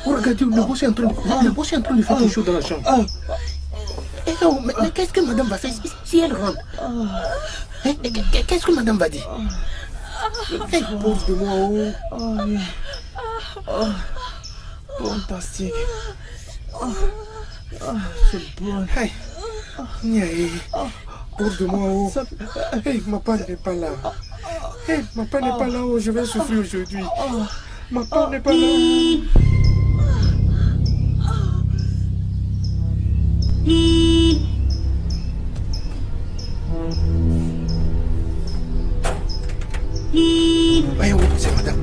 Regardez, le boss est en train de faire quelque chose dans la chambre. Mais qu'est-ce que madame va faire si elle rentre? Qu'est-ce que madame va dire? Pauvre de moi, fantastique. C'est bon. Pauvre de moi, ma part n'est pas là. Ma part n'est pas là, je vais souffrir aujourd'hui. Ma part n'est pas là. Voyons, c'est madame.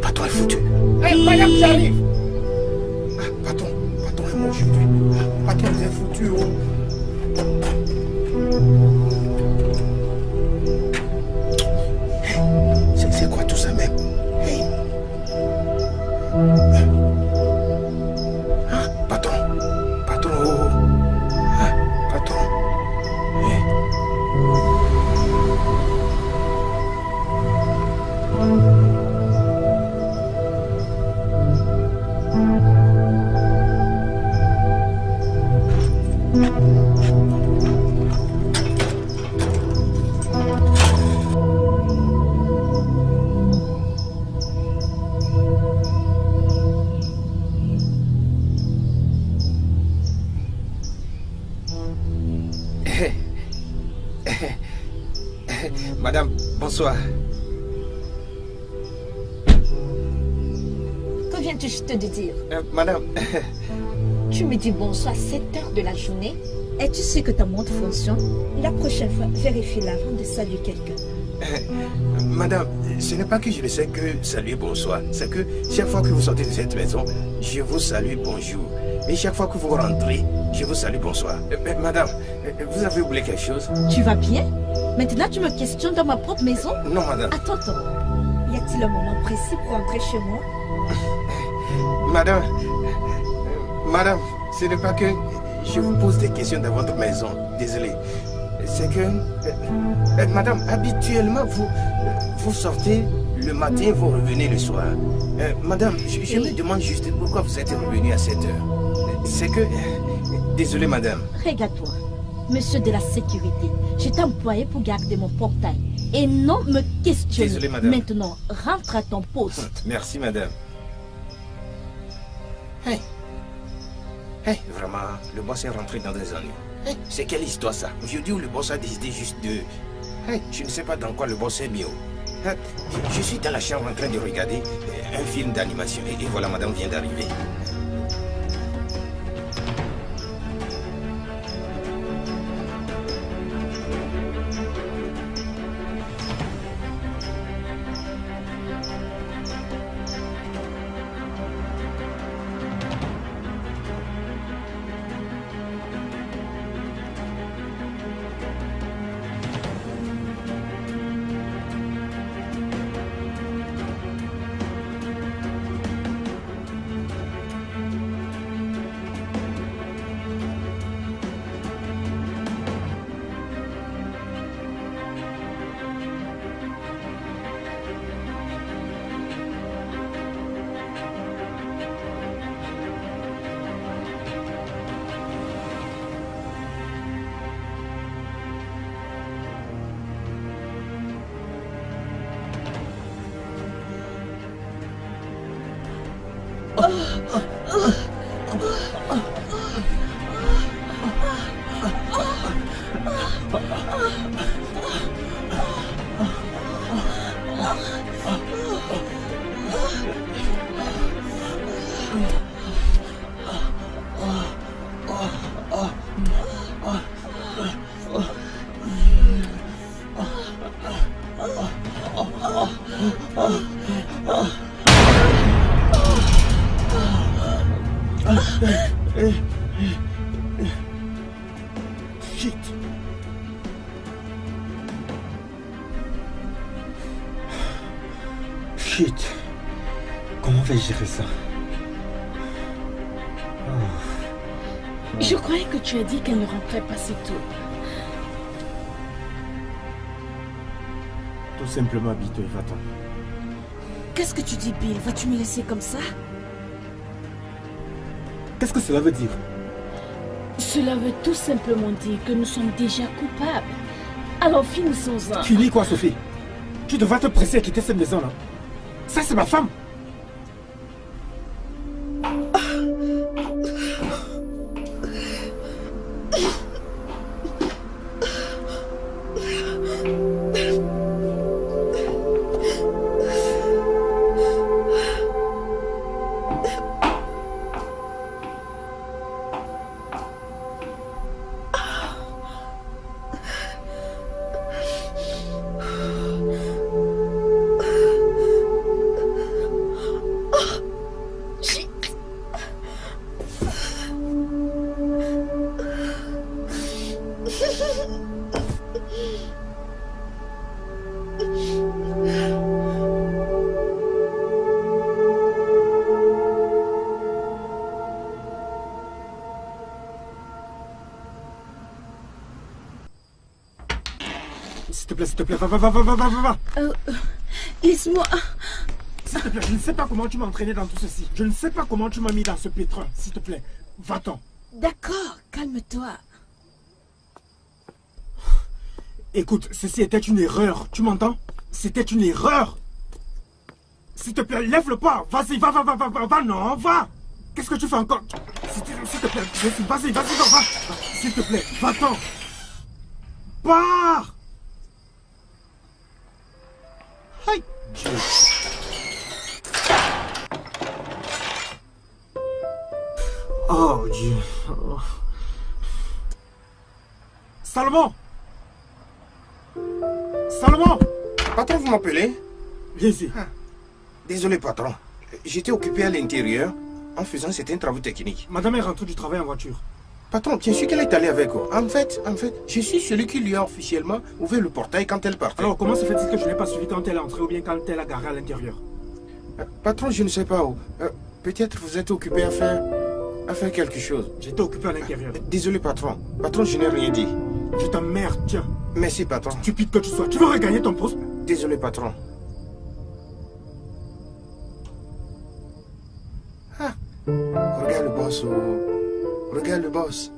Patron, elle est foutue. Madame, j'arrive. Patron est mort aujourd'hui. Patron, elle est foutue. C'est quoi tout ça même? Patron, patron. Madame, bonsoir. Que viens-tu juste de dire? Madame... Tu me dis bonsoir à 7 heures de la journée. Es-tu sûr que ta montre fonctionne? La prochaine fois, vérifie-la avant de saluer quelqu'un. Madame, ce n'est pas que je ne sais que saluer bonsoir. C'est que chaque fois que vous sortez de cette maison, je vous salue bonjour. Et chaque fois que vous rentrez, je vous salue bonsoir. Madame, vous avez oublié quelque chose? Tu vas bien? Maintenant, tu me questionnes dans ma propre maison? Non, madame. Attends. Y a-t-il un moment précis pour rentrer chez moi? Madame, ce n'est pas que je vous pose des questions dans votre maison. Désolé. C'est que... madame, habituellement, vous sortez le matin, vous revenez le soir. Madame, je me demande juste pourquoi vous êtes revenu à 7 heures. C'est que... désolé, madame. Regarde-toi, monsieur de la sécurité. Je t'ai employé pour garder mon portail. Et non me questionner. Désolé, madame. Maintenant, rentre à ton poste. Merci, madame. Vraiment, le boss est rentré dans des ennuis. C'est quelle histoire ça? Aujourd'hui où le boss a décidé juste de... je ne sais pas dans quoi le boss est mis. Je suis dans la chambre en train de regarder un film d'animation. Et voilà, madame vient d'arriver. Shit. Shit. Comment vais-je gérer ça? Je croyais que tu as dit qu'elle ne rentrait pas si tôt. Tout simplement habitué, va-t'en. Qu'est-ce que tu dis, Bill? Vas-tu me laisser comme ça? Qu'est-ce que cela veut dire? Cela veut tout simplement dire que nous sommes déjà coupables. Alors finissons-en. Fini quoi, Sophie? Tu devrais te presser à quitter cette maison-là. Ça, c'est ma femme. S'il te plaît, va. Laisse-moi. S'il te plaît, je ne sais pas comment tu m'as entraîné dans tout ceci. Je ne sais pas comment tu m'as mis dans ce pétrin. S'il te plaît, va-t'en. D'accord, calme-toi. Écoute, ceci était une erreur. Tu m'entends? C'était une erreur. S'il te plaît, lève le pas. Vas-y, va, non, va. Qu'est-ce que tu fais encore? S'il te plaît, vas-y, va. S'il te plaît, va-t'en. Pars. Aïe, Dieu. Oh Dieu. Oh. Salomon. Patron, vous m'appelez? Viens ici. Désolé, patron. J'étais occupé à l'intérieur en faisant certains travaux techniques. Madame est rentrée du travail en voiture. Patron, bien sûr qu'elle est allée avec vous. En fait, je suis celui qui lui a officiellement ouvert le portail quand elle partait. Alors, comment se fait-il que je n'ai pas suivi quand elle est entrée ou bien quand elle a garé à l'intérieur? Patron, je ne sais pas où. Peut-être vous êtes occupé à faire quelque chose. J'étais occupé à l'intérieur. Désolé, patron. Patron, je n'ai rien dit. Je t'emmerde, tiens. Merci, patron. Stupide que tu sois. Tu veux regagner ton poste? Désolé, patron. Regarde le boss. Regarde le boss.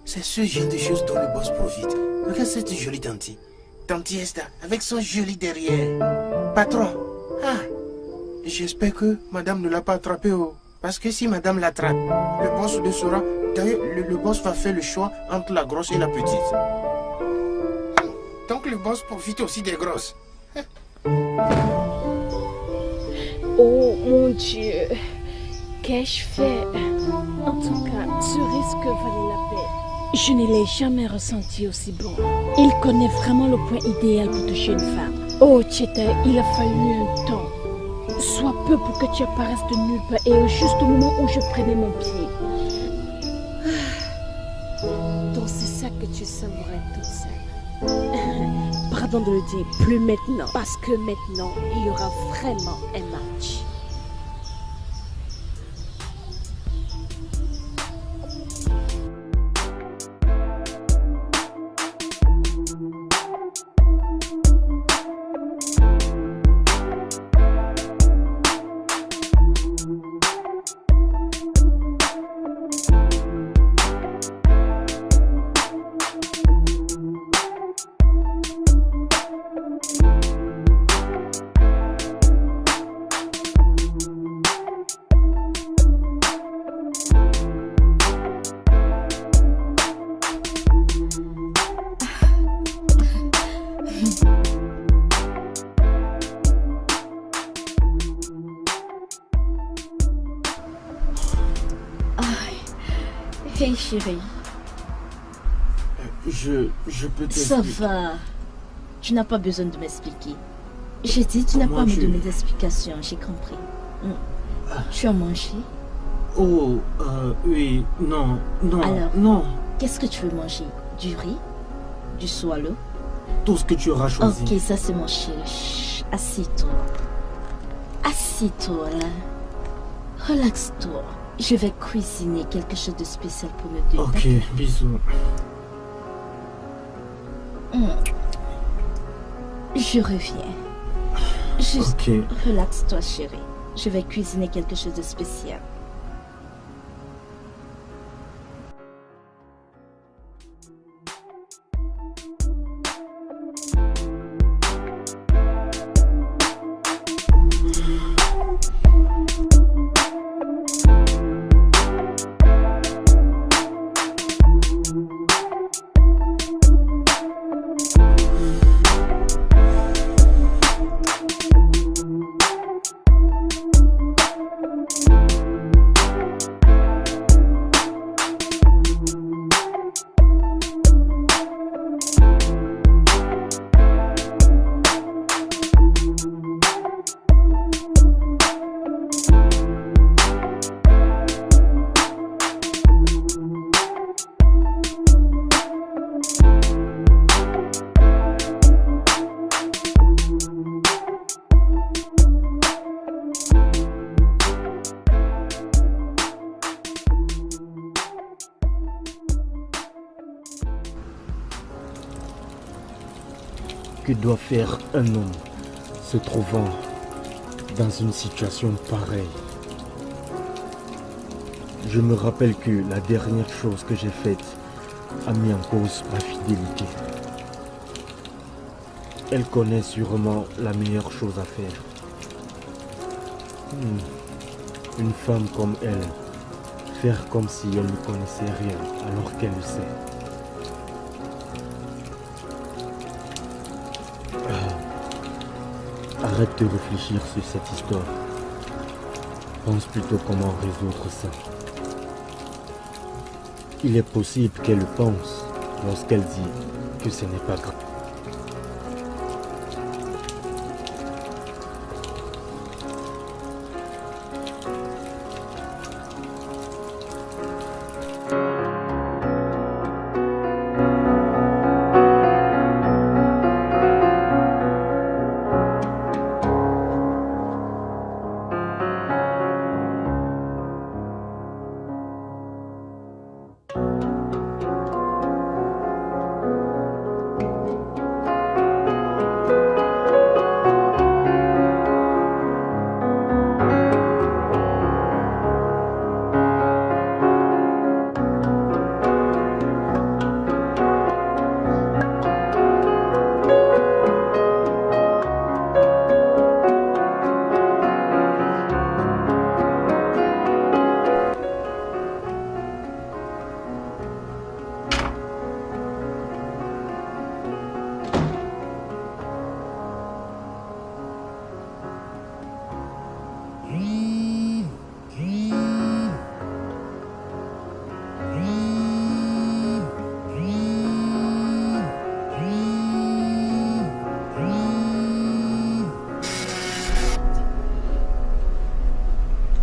C'est ce genre de choses dont le boss profite. Regarde cette jolie tantie. Tantie Esther, avec son joli derrière. Patron. J'espère que madame ne l'a pas attrapé. Parce que si madame l'attrape, le boss le saura. D'ailleurs, le boss va faire le choix entre la grosse et la petite. Donc le boss profite aussi des grosses. Oh mon Dieu. Qu'ai-je fait? En tout cas, ce risque valait la peine. Je ne l'ai jamais ressenti aussi bon. Il connaît vraiment le point idéal pour toucher une femme. Oh Cheta, il a fallu un temps. Soit peu pour que tu apparaisses de nulle part et au juste moment où je prenais mon pied. Donc c'est ça que tu savourais toute seule. Pardon de le dire, plus maintenant. Parce que maintenant, il y aura vraiment un match. Hey chérie, Je peux te... ça va. Tu n'as pas besoin de m'expliquer. J'ai dit, tu n'as pas à me donner d'explications, j'ai compris. Tu as mangé? Oh, oui, non, Alors, non. Qu'est-ce que tu veux manger? Du riz? Du swallow? Tout ce que tu auras choisi. Ok, ça c'est mon chéri. Chut, assis-toi. Assis-toi là. Relaxe-toi. Je vais cuisiner quelque chose de spécial pour me deux. Ok, bisous. Je reviens. Juste Ok. relaxe-toi chérie. Je vais cuisiner quelque chose de spécial. Que doit faire un homme se trouvant dans une situation pareille? Je me rappelle que la dernière chose que j'ai faite a mis en cause ma fidélité. Elle connaît sûrement la meilleure chose à faire. Une femme comme elle, faire comme si elle ne connaissait rien alors qu'elle le sait. Arrête de réfléchir sur cette histoire. Pense plutôt comment résoudre ça. Il est possible qu'elle le pense lorsqu'elle dit que ce n'est pas grave.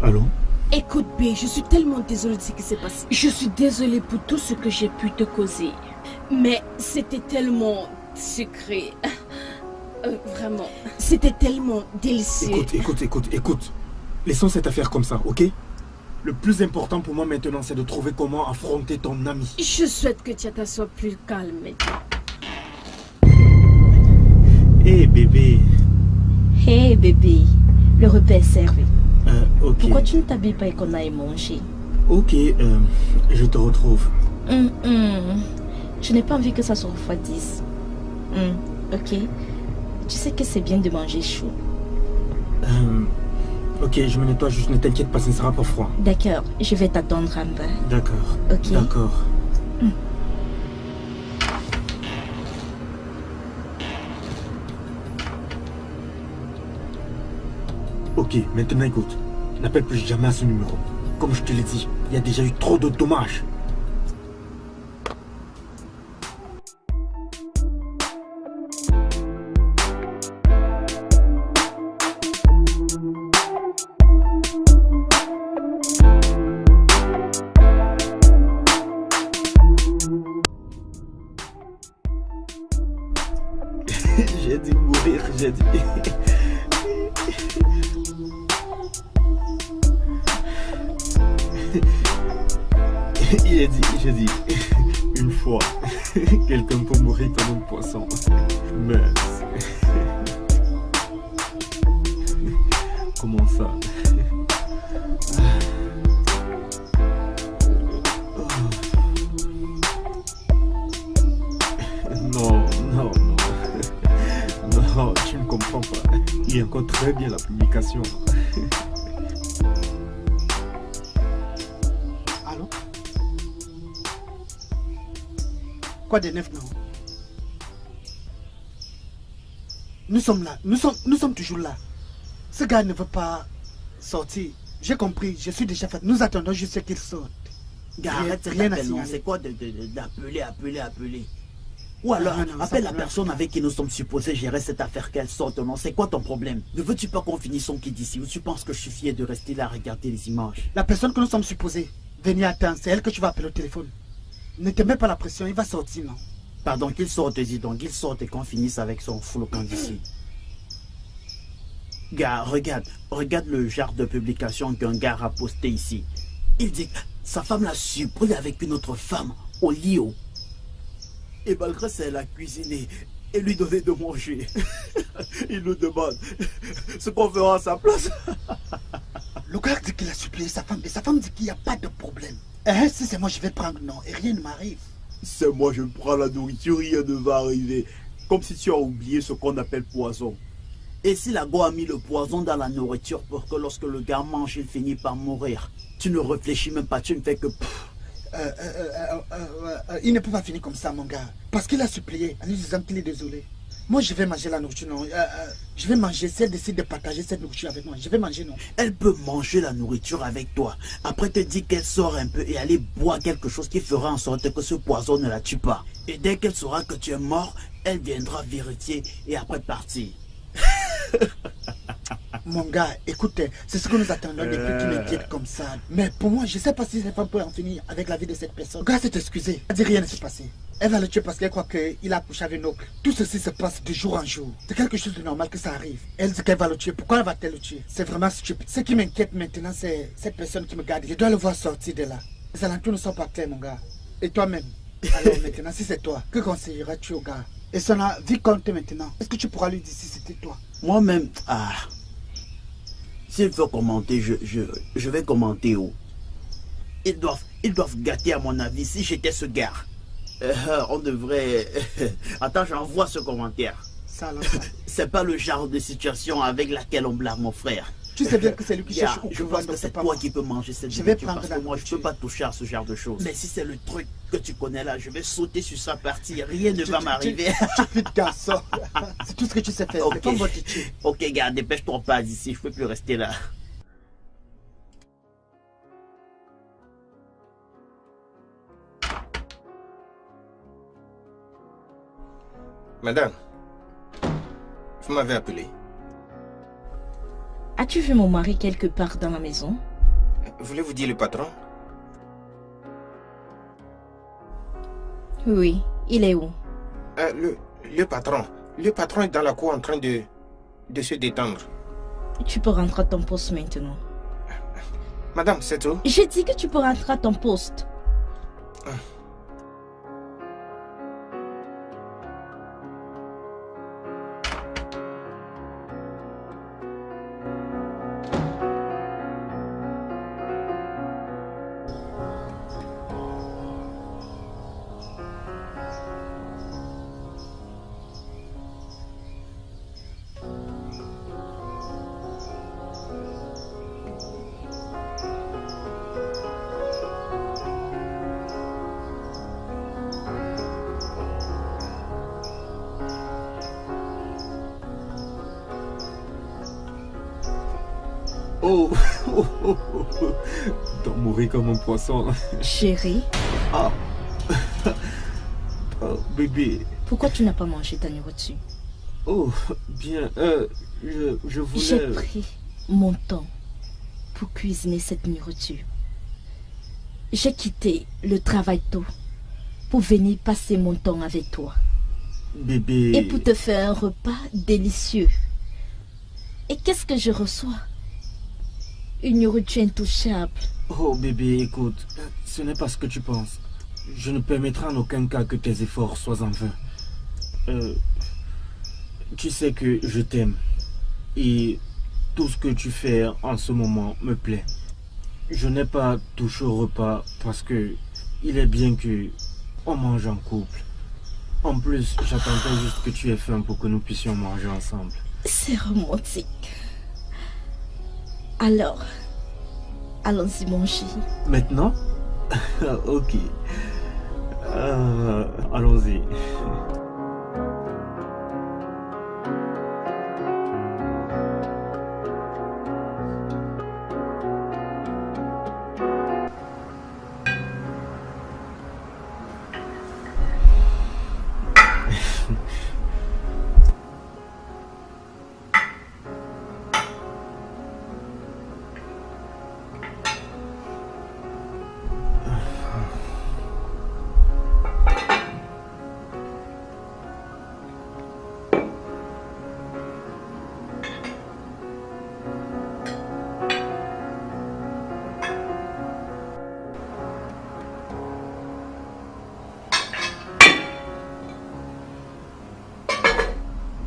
Allô? Écoute, B, je suis tellement désolée de ce qui s'est passé. Je suis désolée pour tout ce que j'ai pu te causer. Mais c'était tellement sucré. Vraiment. C'était tellement délicieux. Écoute. Laissons cette affaire comme ça, ok? Le plus important pour moi maintenant, c'est de trouver comment affronter ton ami. Je souhaite que Tchata soit plus calme maintenant. Hé bébé. Hey bébé, le repas est servi. Ok. Pourquoi tu ne t'habilles pas et qu'on aille manger? Ok, je te retrouve. Je n'ai pas envie que ça se refroidisse. Ok. Tu sais que c'est bien de manger chaud. Ok, je me nettoie juste, ne t'inquiète pas, ce ne sera pas froid. D'accord, je vais t'attendre en bas. D'accord. Ok. D'accord. Ok, maintenant écoute. N'appelle plus jamais à ce numéro. Comme je te l'ai dit, il y a déjà eu trop de dommages. j'ai dit. J'ai dit, une fois, quelqu'un peut mourir comme un poisson. Mais... Comment ça? Non, non, non. Non, tu ne comprends pas. Il y a encore très bien la publication. Allô? Quoi de neuf, non? Nous sommes là, nous sommes toujours là. Ce gars ne veut pas sortir. J'ai compris, je suis déjà fait. Nous attendons juste qu'il sorte. Gars, arrête cet appel, non. C'est quoi d'appeler? Ou alors, appelle la personne avec qui nous sommes supposés gérer cette affaire, qu'elle sorte, non? C'est quoi ton problème? Ne veux-tu pas qu'on finisse son kit d'ici? Ou tu penses que je suis fier de rester là à regarder les images? La personne que nous sommes supposés venir attendre, c'est elle que tu vas appeler au téléphone. Ne te mets pas la pression, il va sortir, non? Pardon, qu'il sorte, dis donc, qu'il sorte et qu'on finisse avec son flocon d'ici. Gars, regarde le genre de publication qu'un gars a posté ici. Il dit que sa femme l'a surpris avec une autre femme au lit. Et malgré ça, elle a cuisiné et lui donné de manger. Il nous demande ce qu'on fera à sa place. Le gars dit qu'il a supplié sa femme et sa femme dit qu'il n'y a pas de problème. Si c'est moi, je vais prendre, non, et rien ne m'arrive. C'est moi, je prends la nourriture, rien ne va arriver. Comme si tu as oublié ce qu'on appelle poison. Et si la go a mis le poison dans la nourriture pour que lorsque le gars mange, il finit par mourir. Tu ne réfléchis même pas, tu ne fais que... Il ne peut pas finir comme ça, mon gars. Parce qu'il a supplié en lui disant qu'il est désolé. Moi, je vais manger la nourriture, non. Je vais manger, si elle décide de partager cette nourriture avec moi, je vais manger, non. Elle peut manger la nourriture avec toi. Après te dire qu'elle sort un peu et aller boire quelque chose qui fera en sorte que ce poison ne la tue pas. Et dès qu'elle saura que tu es mort, elle viendra vérifier et après partir. Mon gars, écoute, c'est ce que nous attendons depuis qu'il m'inquiète comme ça. Mais pour moi, je ne sais pas si cette femme peut en finir avec la vie de cette personne. Le gars s'est excusé. Elle dit rien ne s'est passé. Elle va le tuer parce qu'elle croit qu'il a accouché avec un autre. Tout ceci se passe de jour en jour. C'est quelque chose de normal que ça arrive. Elle dit qu'elle va le tuer. Pourquoi elle va-t-elle le tuer? C'est vraiment stupide. Ce qui m'inquiète maintenant, c'est cette personne qui me garde. Je dois le voir sortir de là. Les alentours ne sont pas clairs, mon gars. Et toi-même? Alors maintenant, si c'est toi, que conseilleras-tu au gars? Et son vie compte maintenant. Est-ce que tu pourras lui dire si c'était toi? Moi-même, s'il veut commenter, je vais commenter où? Ils doivent gâter à mon avis si j'étais ce gars. On devrait... Attends, j'envoie ce commentaire. C'est pas le genre de situation avec laquelle on blâme mon frère. Tu sais bien que c'est lui qui cherche. Je pense que c'est toi qui peux manger cette nourriture parce que moi je peux pas toucher à ce genre de choses. Mais si c'est le truc que tu connais là, je vais sauter sur sa partie, rien ne va m'arriver. Tu fais de garçon. C'est tout ce que tu sais faire. Ok, ok gars, dépêche-toi pas d'ici, je peux plus rester là. Madame, vous m'avez appelé. As-tu vu mon mari quelque part dans la maison? Voulez-vous dire le patron? Oui, il est où? Le patron. Le patron est dans la cour en train de se détendre. Tu peux rentrer à ton poste maintenant. Madame, c'est tout? J'ai dit que tu peux rentrer à ton poste. T'en mourir comme un poisson. Chérie. Oh, bébé. Pourquoi tu n'as pas mangé ta nourriture? Oh, bien, je voulais... J'ai pris mon temps pour cuisiner cette nourriture. J'ai quitté le travail tôt pour venir passer mon temps avec toi. Bébé... Et pour te faire un repas délicieux. Et qu'est-ce que je reçois? Une nourriture intouchable. Oh bébé, écoute, ce n'est pas ce que tu penses. Je ne permettrai en aucun cas que tes efforts soient en vain. Tu sais que je t'aime. Et tout ce que tu fais en ce moment me plaît. Je n'ai pas touché au repas parce que il est bien que on mange en couple. En plus, j'attendais juste que tu aies faim pour que nous puissions manger ensemble. C'est romantique. Alors, allons-y mon chéri. Maintenant? Ok. Allons-y.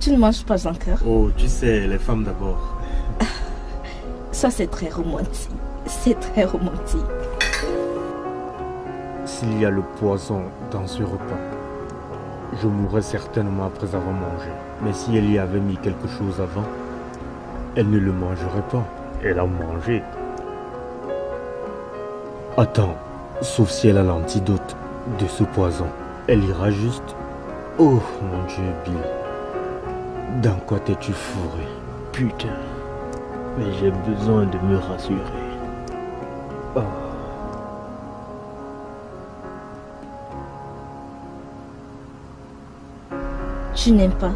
Tu ne manges pas encore? Oh, tu sais, les femmes d'abord. Ça, c'est très romantique. C'est très romantique. S'il y a le poison dans ce repas, je mourrais certainement après avoir mangé. Mais si elle y avait mis quelque chose avant, elle ne le mangerait pas. Elle a mangé. Attends, sauf si elle a l'antidote de ce poison. Elle ira juste... Oh mon Dieu, Bill. Dans quoi t'es-tu fourré? Putain. Mais j'ai besoin de me rassurer. Oh. Tu n'aimes pas?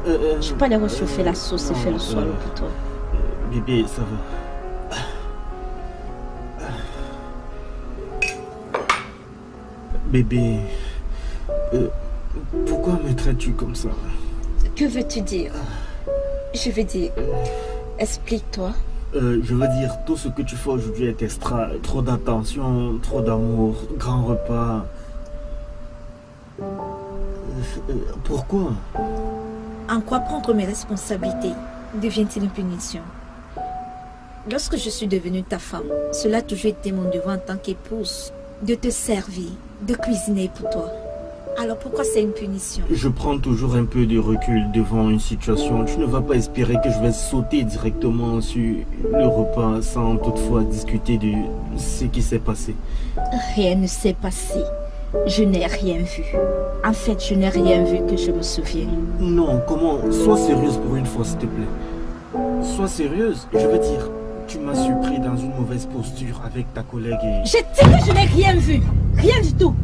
Je peux aller réchauffer la sauce et faire le non, swallow pour toi. Bébé, ça va. Bébé, pourquoi me traites-tu comme ça? Que veux-tu dire? Je veux dire, explique-toi. Je veux dire, tout ce que tu fais aujourd'hui est extra. Trop d'attention, trop d'amour, grand repas. Pourquoi? En quoi prendre mes responsabilités devient-il une punition? Lorsque je suis devenue ta femme, cela a toujours été mon devoir en tant qu'épouse, de te servir, de cuisiner pour toi. Alors pourquoi c'est une punition? Je prends toujours un peu de recul devant une situation. Tu ne vas pas espérer que je vais sauter directement sur le repas sans toutefois discuter de ce qui s'est passé. Rien ne s'est passé. Je n'ai rien vu. En fait, je n'ai rien vu que je me souvienne. Non, comment? Sois sérieuse pour une fois, s'il te plaît. Sois sérieuse, je veux dire. Tu m'as surpris dans une mauvaise posture avec ta collègue et... J'ai dit que je n'ai rien vu. Rien du tout.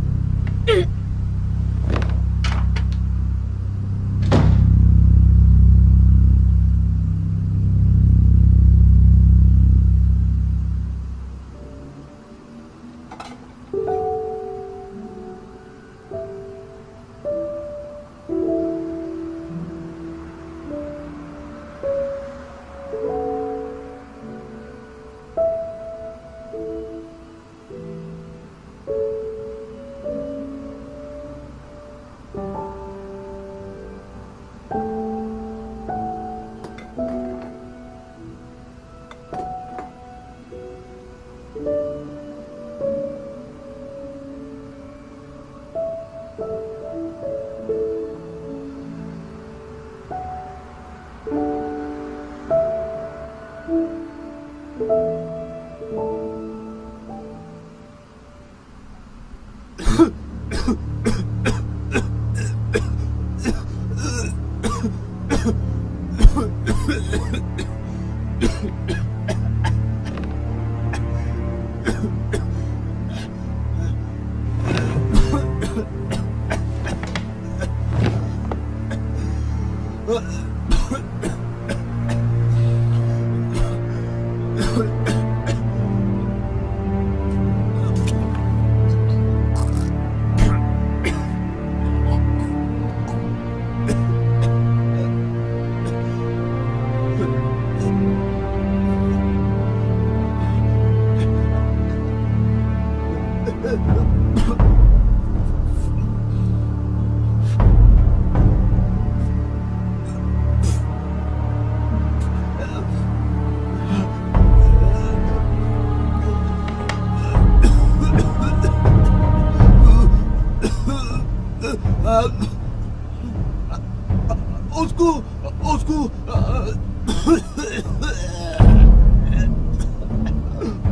Au secours! Au secours!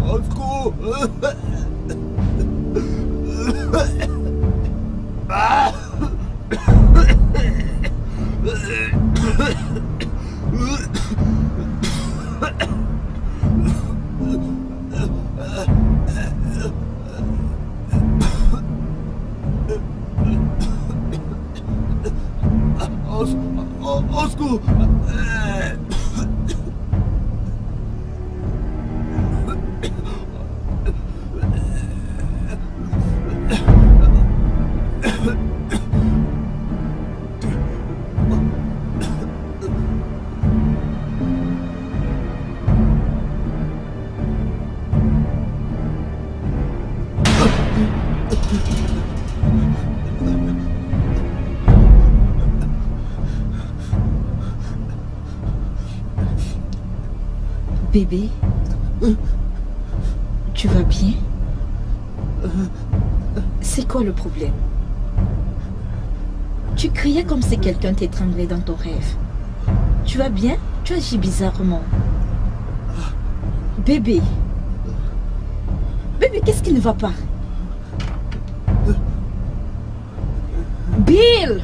Au secours! Au secours! Bébé, tu vas bien? C'est quoi le problème? Tu criais comme si quelqu'un t'étranglait dans ton rêve. Tu vas bien? Tu agis bizarrement. Bébé. Bébé, qu'est-ce qui ne va pas? Bill!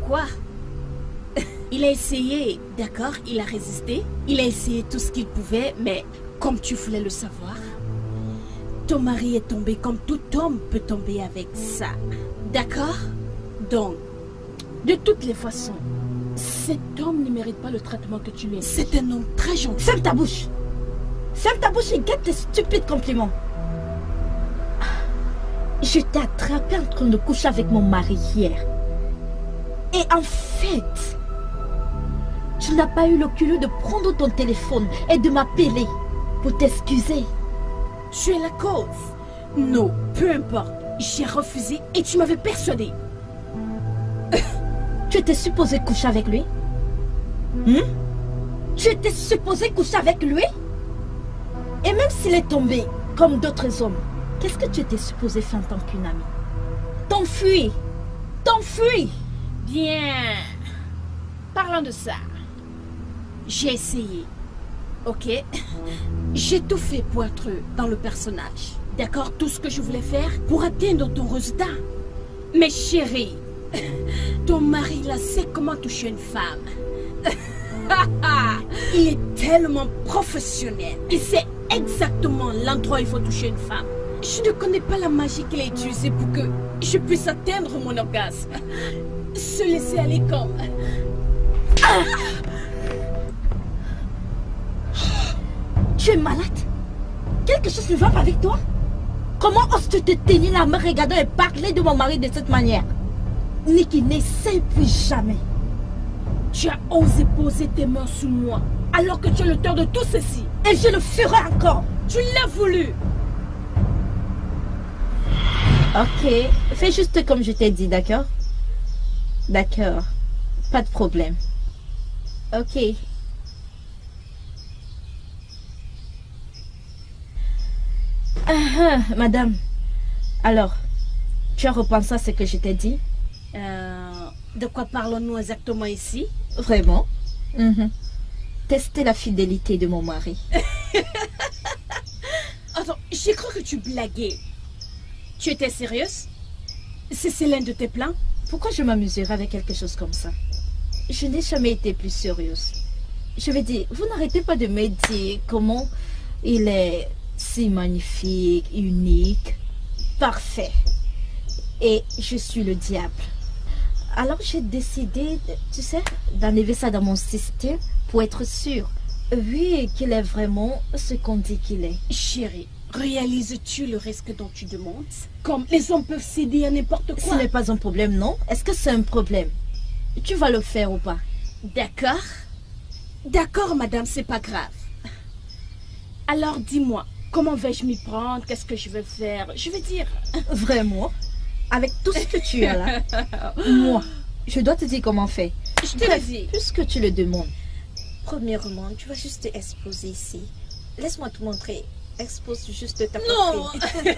Quoi? Il a essayé, d'accord, il a résisté. Il a essayé tout ce qu'il pouvait, mais comme tu voulais le savoir, ton mari est tombé comme tout homme peut tomber avec ça. D'accord? Donc, de toutes les façons, cet homme ne mérite pas le traitement que tu lui as. C'est un homme très gentil. Ferme ta bouche! Ferme ta bouche et guette tes stupides compliments. Je t'ai attrapé en train de coucher avec mon mari hier. Et en fait, tu n'as pas eu le culot de prendre ton téléphone et de m'appeler pour t'excuser. Tu es la cause. Non, peu importe. J'ai refusé et tu m'avais persuadé. Tu étais supposé coucher avec lui? Tu étais supposé coucher avec lui? Et même s'il est tombé comme d'autres hommes, qu'est-ce que tu étais supposé faire en tant qu'une amie? T'enfuir! T'enfuir! Bien. Parlons de ça. J'ai essayé. Ok? J'ai tout fait pour être dans le personnage. D'accord? Tout ce que je voulais faire pour atteindre ton résultat. Mais chérie, ton mari là sait comment toucher une femme. Il est tellement professionnel. Il sait exactement l'endroit où il faut toucher une femme. Je ne connais pas la magie qu'il a utilisée pour que je puisse atteindre mon orgasme. Se laisser aller comme... Tu es malade? Quelque chose ne va pas avec toi? Comment oses-tu te tenir la main regardant et parler de mon mari de cette manière? Nikki, n'essaie plus jamais. Tu as osé poser tes mains sur moi alors que tu es l'auteur de tout ceci. Et je le ferai encore. Tu l'as voulu. Ok, fais juste comme je t'ai dit, d'accord? D'accord, pas de problème. Ok. Madame, alors, tu as repensé à ce que je t'ai dit? De quoi parlons-nous exactement ici? Vraiment? Tester la fidélité de mon mari. Attends, j'ai cru que tu blaguais. Tu étais sérieuse? C'est l'un de tes plans? Pourquoi je m'amuserais avec quelque chose comme ça? Je n'ai jamais été plus sérieuse. Je veux dire, vous n'arrêtez pas de me dire comment il est si magnifique, unique, parfait. Et je suis le diable. Alors j'ai décidé, tu sais, d'enlever ça dans mon système pour être sûre, oui, qu'il est vraiment ce qu'on dit qu'il est. Chérie, réalises-tu le risque dont tu demandes? Comme les hommes peuvent céder à n'importe quoi. Ce n'est pas un problème, non? Est-ce que c'est un problème? Tu vas le faire ou pas? D'accord. D'accord, madame, c'est pas grave. Alors dis-moi, comment vais-je m'y prendre? Qu'est-ce que je vais faire? Je veux dire... Vraiment? Avec tout ce que tu as là, moi, je dois te dire comment faire. Je te le dis. Puisque tu le demandes. Premièrement, tu vas juste te exposer ici. Laisse-moi te montrer. Expose juste ta poitrine.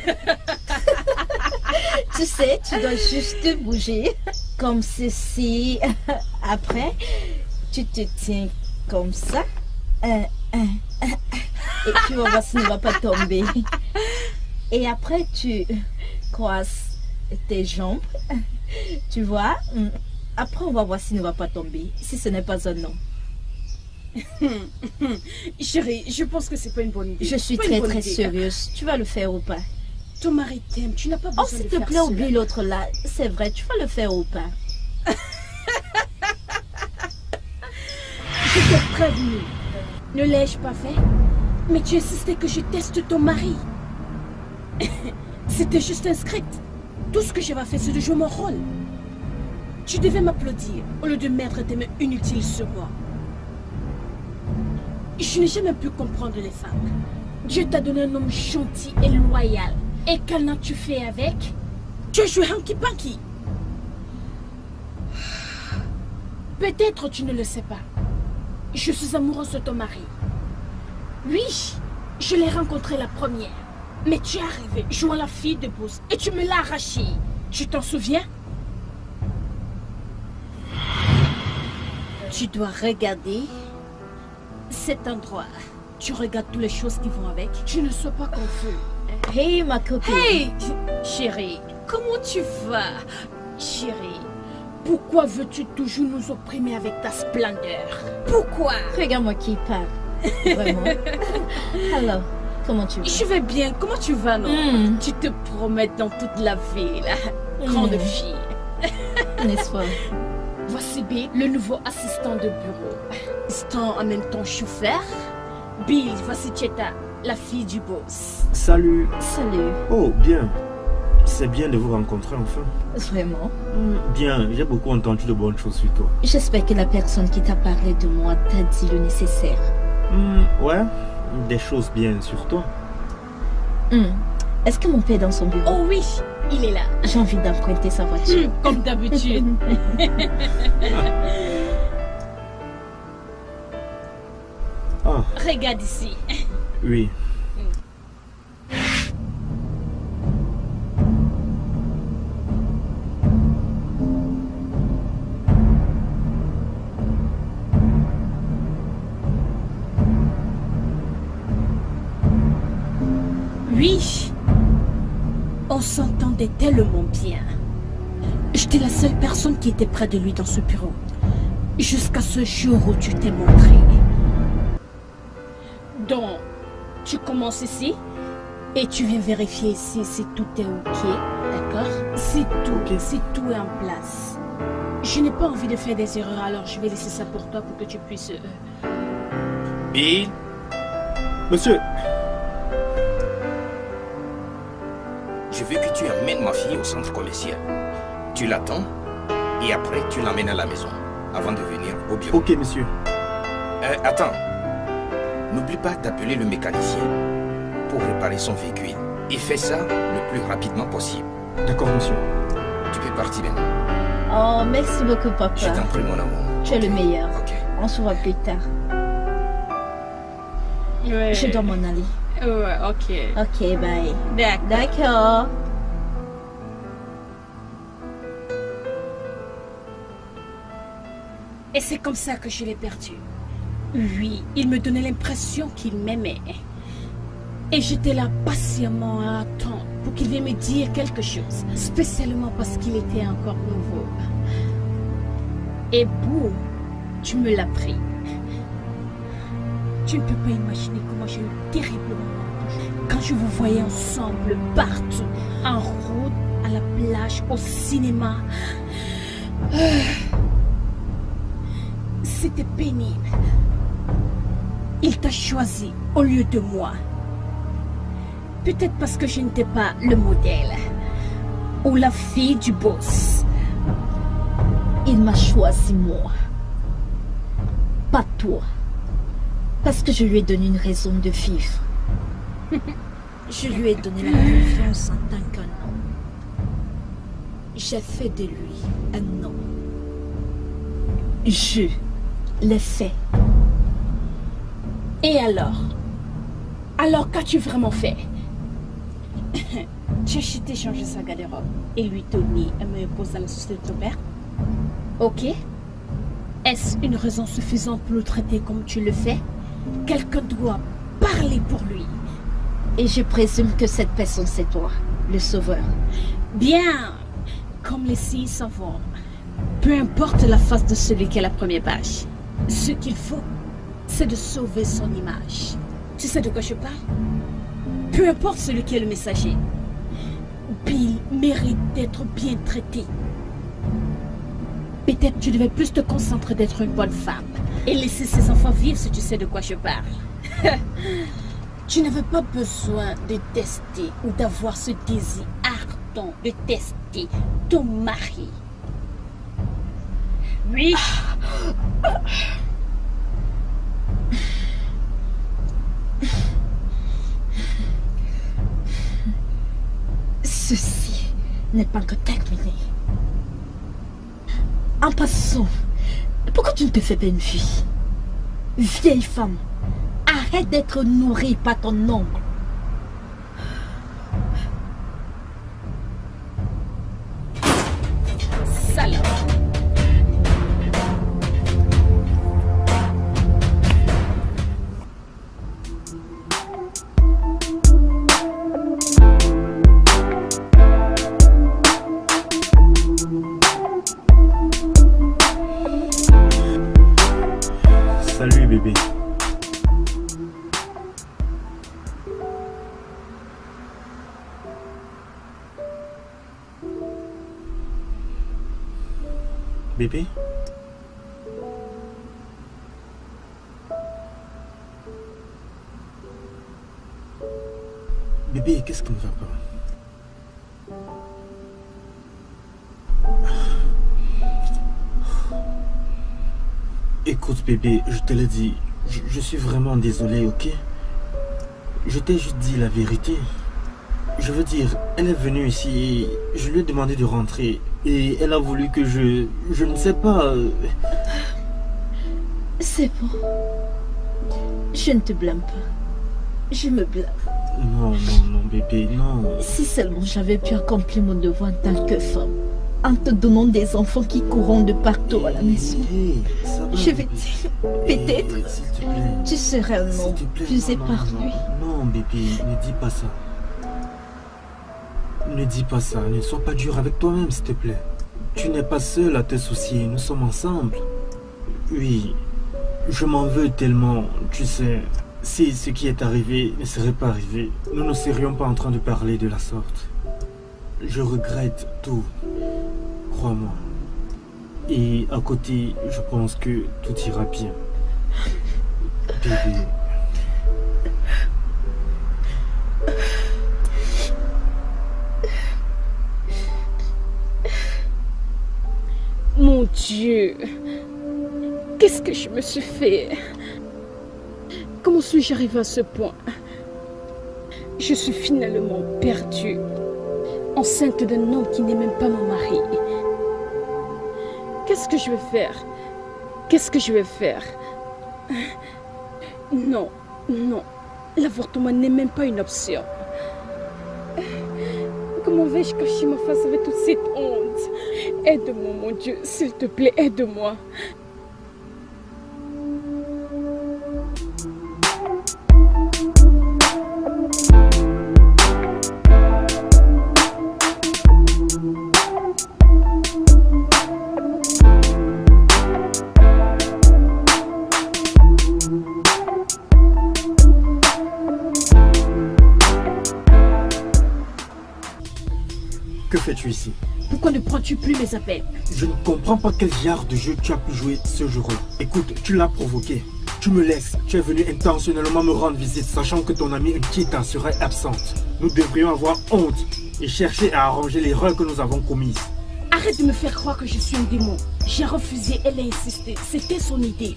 Tu sais, tu dois juste bouger comme ceci. Après, tu te tiens comme ça. Et tu vas voir si ne va pas tomber. Et après, tu croises tes jambes. Tu vois. Après, on va voir s'il ne va pas tomber. Si ce n'est pas un non. Chérie, je pense que c'est pas une bonne idée. Je suis très sérieuse. Tu vas le faire ou pas? Ton mari t'aime, tu n'as pas besoin de faire s'il te plaît, oublie l'autre là. C'est vrai, tu vas le faire ou pas? Je t'ai prévenu. Ne l'ai-je pas fait? Mais tu insistais que je teste ton mari. C'était juste un script. Tout ce que j'avais fait, c'est de jouer mon rôle. Tu devais m'applaudir au lieu de mettre tes mains inutiles sur moi. Je n'ai jamais pu comprendre les femmes. Dieu t'a donné un homme gentil et loyal. Et qu'en as-tu fait avec? Tu as joué Hanky Panky. Peut-être tu ne le sais pas. Je suis amoureuse de ton mari. Oui, je l'ai rencontré la première. Mais tu es arrivé jouant la fille de bouse et tu me l'as arraché. Tu t'en souviens? Tu dois regarder cet endroit. Tu regardes toutes les choses qui vont avec. Tu ne sois pas confus. Hey, ma copine. Hey, chérie, comment tu vas? Chérie, pourquoi veux-tu toujours nous opprimer avec ta splendeur? Pourquoi? Regarde-moi qui parle. Vraiment. Alors, comment tu vas? Je vais bien. Comment tu vas, non? Tu te promets dans toute la ville. Grande fille. N'est-ce pas? Voici Bill, le nouveau assistant de bureau. Stan en même temps chauffeur. Bill, voici Cheta, la fille du boss. Salut. Salut. Oh, bien. C'est bien de vous rencontrer enfin. Vraiment? Bien, j'ai beaucoup entendu de bonnes choses sur toi. J'espère que la personne qui t'a parlé de moi t'a dit le nécessaire. Ouais, des choses bien sur toi. Est-ce que mon père est dans son bureau? Oh oui, il est là. J'ai envie d'emprunter sa voiture. Comme d'habitude. Ah. Regarde ici. Oui. Oui, on s'entendait tellement bien. J'étais la seule personne qui était près de lui dans ce bureau. Jusqu'à ce jour où tu t'es montré. Donc, tu commences ici et tu viens vérifier ici si tout est ok, d'accord? C'est tout est en place. Je n'ai pas envie de faire des erreurs, alors je vais laisser ça pour toi pour que tu puisses... Bill? Monsieur. Je veux que tu amènes ma fille au centre commercial. Tu l'attends et après tu l'emmènes à la maison avant de venir au bureau. Ok, monsieur. Attends. N'oublie pas d'appeler le mécanicien pour réparer son véhicule. Et fais ça le plus rapidement possible. D'accord, monsieur. Tu peux partir maintenant. Oh, merci beaucoup, papa. Je t'en prie, mon amour. Tu es le meilleur. Ok. On se voit plus tard. Ouais. Je dois m'en aller. Ouais, ok. Ok, bye. D'accord. D'accord. Et c'est comme ça que je l'ai perdu. Oui, il me donnait l'impression qu'il m'aimait. Et j'étais là patiemment à attendre pour qu'il vienne me dire quelque chose, spécialement parce qu'il était encore nouveau. Et boum, tu me l'as pris. Tu ne peux pas imaginer comment j'ai eu terriblement mal quand je vous voyais ensemble partout, en route, à la plage, au cinéma. C'était pénible. Il t'a choisi au lieu de moi. Peut-être parce que je n'étais pas le modèle ou la fille du boss. Il m'a choisi moi. Pas toi. Parce que je lui ai donné une raison de vivre. Je lui ai donné la confiance en tant qu'un homme. J'ai fait de lui un homme. Je l'ai fait. Et alors? Alors qu'as-tu vraiment fait? Tu as chuté changer sa garde-robe et lui donner un meilleur poste dans la société de ton père? Ok. Est-ce une raison suffisante pour le traiter comme tu le fais? Quelqu'un doit parler pour lui. Et je présume que cette personne, c'est toi, le sauveur. Bien, comme les 6 savants. Peu importe la face de celui qui est à la première page. Ce qu'il faut, c'est de sauver son image. Tu sais de quoi je parle? Peu importe celui qui est le messager. Bill mérite d'être bien traité. Peut-être tu devais plus te concentrer d'être une bonne femme et laisser ses enfants vivre si tu sais de quoi je parle. Tu n'avais pas besoin de tester ou d'avoir ce désir ardent de tester ton mari. Oui. Ceci n'est pas encore terminé. En passant, pourquoi tu ne te fais pas une fille? Vieille femme, arrête d'être nourrie par ton oncle. Salope. Salut bébé. Bébé? Bébé, qu'est-ce qui ne va pas? Écoute bébé, je te l'ai dit, je suis vraiment désolé, ok? Je t'ai juste dit la vérité. Je veux dire, elle est venue ici et je lui ai demandé de rentrer. Et elle a voulu que je ne sais pas... C'est bon. Je ne te blâme pas. Je me blâme. Non, non, non bébé, non. Si seulement j'avais pu accomplir mon devoir en tant que femme, en te donnant des enfants qui courront de partout à la maison. Hey, ça va, Je vais bébé. dire, Hey, peut-être, s'il te plaît. tu serais un S'il homme te plaît, plus non, épargné. non, bébé, ne dis pas ça. Ne dis pas ça, ne sois pas dur avec toi-même, s'il te plaît. Tu n'es pas seul à te soucier, nous sommes ensemble. Oui, je m'en veux tellement, tu sais. Si ce qui est arrivé ne serait pas arrivé, nous ne serions pas en train de parler de la sorte. Je regrette tout, crois-moi. Et à côté, je pense que tout ira bien. Bébé. Mon Dieu, qu'est-ce que je me suis fait? Comment suis-je arrivée à ce point? Je suis finalement perdue, enceinte d'un homme qui n'est même pas mon mari. Qu'est-ce que je vais faire? Qu'est-ce que je vais faire? Non, non, L'avortement n'est même pas une option. Comment vais-je cacher ma face avec toute cette honte? Aide-moi, mon Dieu, s'il te plaît, aide-moi. Que fais-tu ici? Pourquoi ne prends-tu plus mes appels? Je ne comprends pas quel genre de jeu tu as pu jouer ce jour-là. Écoute, tu l'as provoqué. Tu me laisses. Tu es venu intentionnellement me rendre visite, sachant que ton amie Nkita serait absente. Nous devrions avoir honte et chercher à arranger l'erreur que nous avons commise. Arrête de me faire croire que je suis un démon. J'ai refusé, elle a insisté. C'était son idée.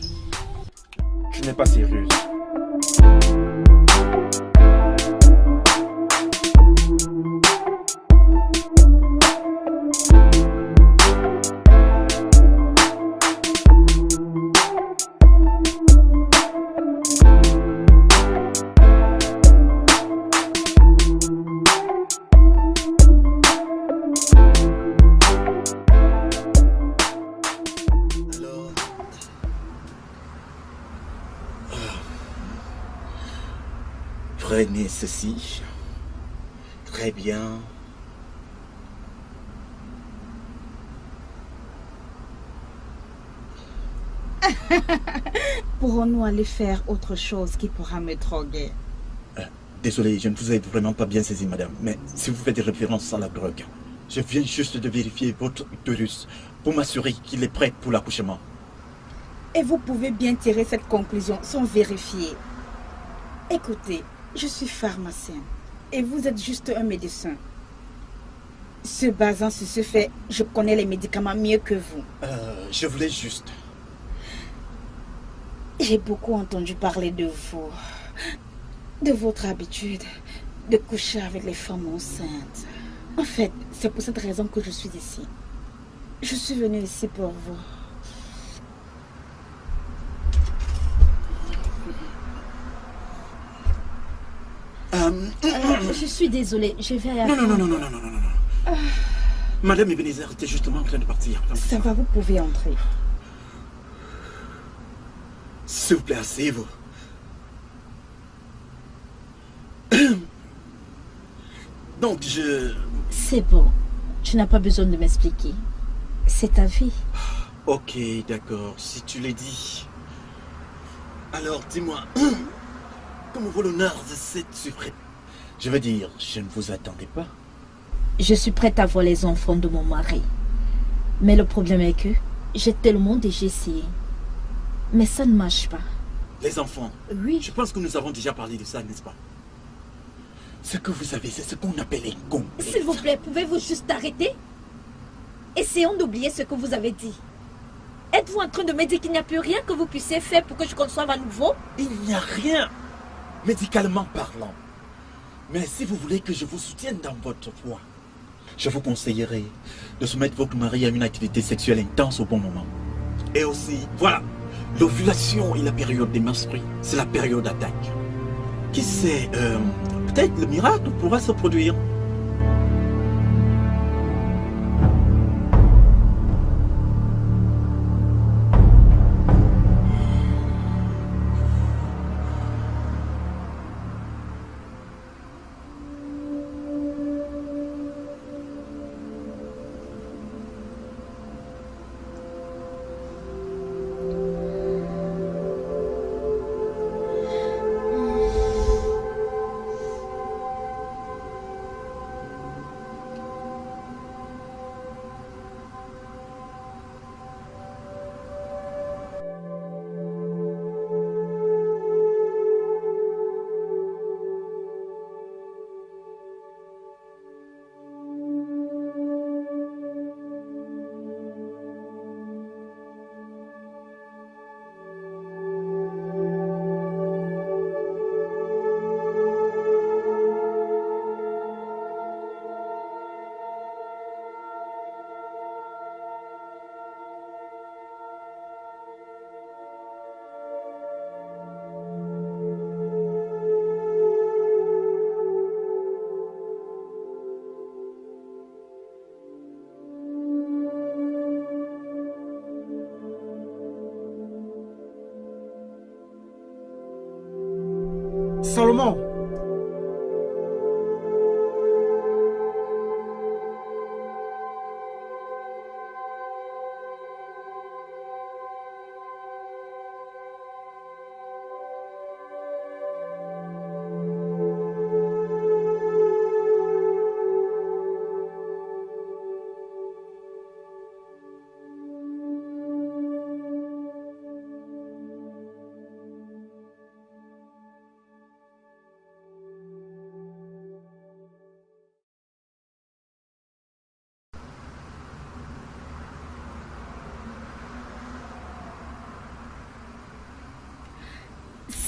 Tu n'es pas sérieuse. Prenez ceci. Très bien. Pourrons-nous aller faire autre chose qui pourra me droguer? Désolé, je ne vous ai vraiment pas bien saisi, madame. Mais si vous faites référence à la drogue, je viens juste de vérifier votre utérus pour m'assurer qu'il est prêt pour l'accouchement. Et vous pouvez bien tirer cette conclusion sans vérifier. Écoutez, je suis pharmacien et vous êtes juste un médecin. Se basant sur ce fait, je connais les médicaments mieux que vous. Je voulais juste... J'ai beaucoup entendu parler de vous, de votre habitude de coucher avec les femmes enceintes. En fait, c'est pour cette raison que je suis ici. Je suis venue ici pour vous. Je suis désolée, je vais... Non. Madame Ebenezer était justement en train de partir. Ça va, vous pouvez entrer. S'il vous plaît, asseyez-vous. Donc, C'est bon, tu n'as pas besoin de m'expliquer. C'est ta vie. Ok, d'accord, si tu l'as dit. Alors, dis-moi, comment vaut l'honneur de cette surprise? Je veux dire, je ne vous attendais pas. Je suis prête à voir les enfants de mon mari. Mais le problème est que j'ai tellement déjà essayé. Mais ça ne marche pas. Les enfants? Oui. Je pense que nous avons déjà parlé de ça, n'est-ce pas? Ce que vous savez, c'est ce qu'on appelle un complexe. S'il vous plaît, pouvez-vous juste arrêter? Essayons d'oublier ce que vous avez dit. Êtes-vous en train de me dire qu'il n'y a plus rien que vous puissiez faire pour que je conçoive à nouveau? Il n'y a rien, médicalement parlant. Mais si vous voulez que je vous soutienne dans votre foi, je vous conseillerais de soumettre votre mari à une activité sexuelle intense au bon moment. Et aussi, voilà, l'ovulation et la période des menstrues, c'est la période d'attaque. Qui sait, peut-être le miracle pourra se produire. Salomon.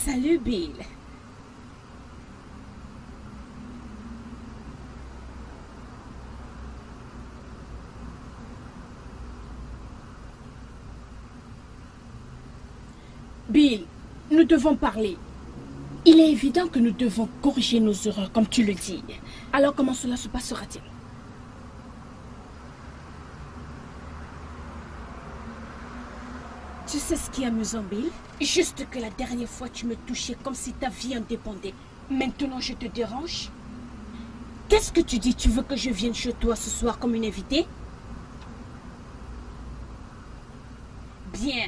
Salut Bill. Bill, nous devons parler. Il est évident que nous devons corriger nos erreurs, comme tu le dis. Alors comment cela se passera-t-il? Tu sais ce qui est amusant, Bill? Juste que la dernière fois, tu me touchais comme si ta vie en dépendait. Maintenant, je te dérange? Qu'est-ce que tu dis? Tu veux que je vienne chez toi ce soir comme une invitée? Bien.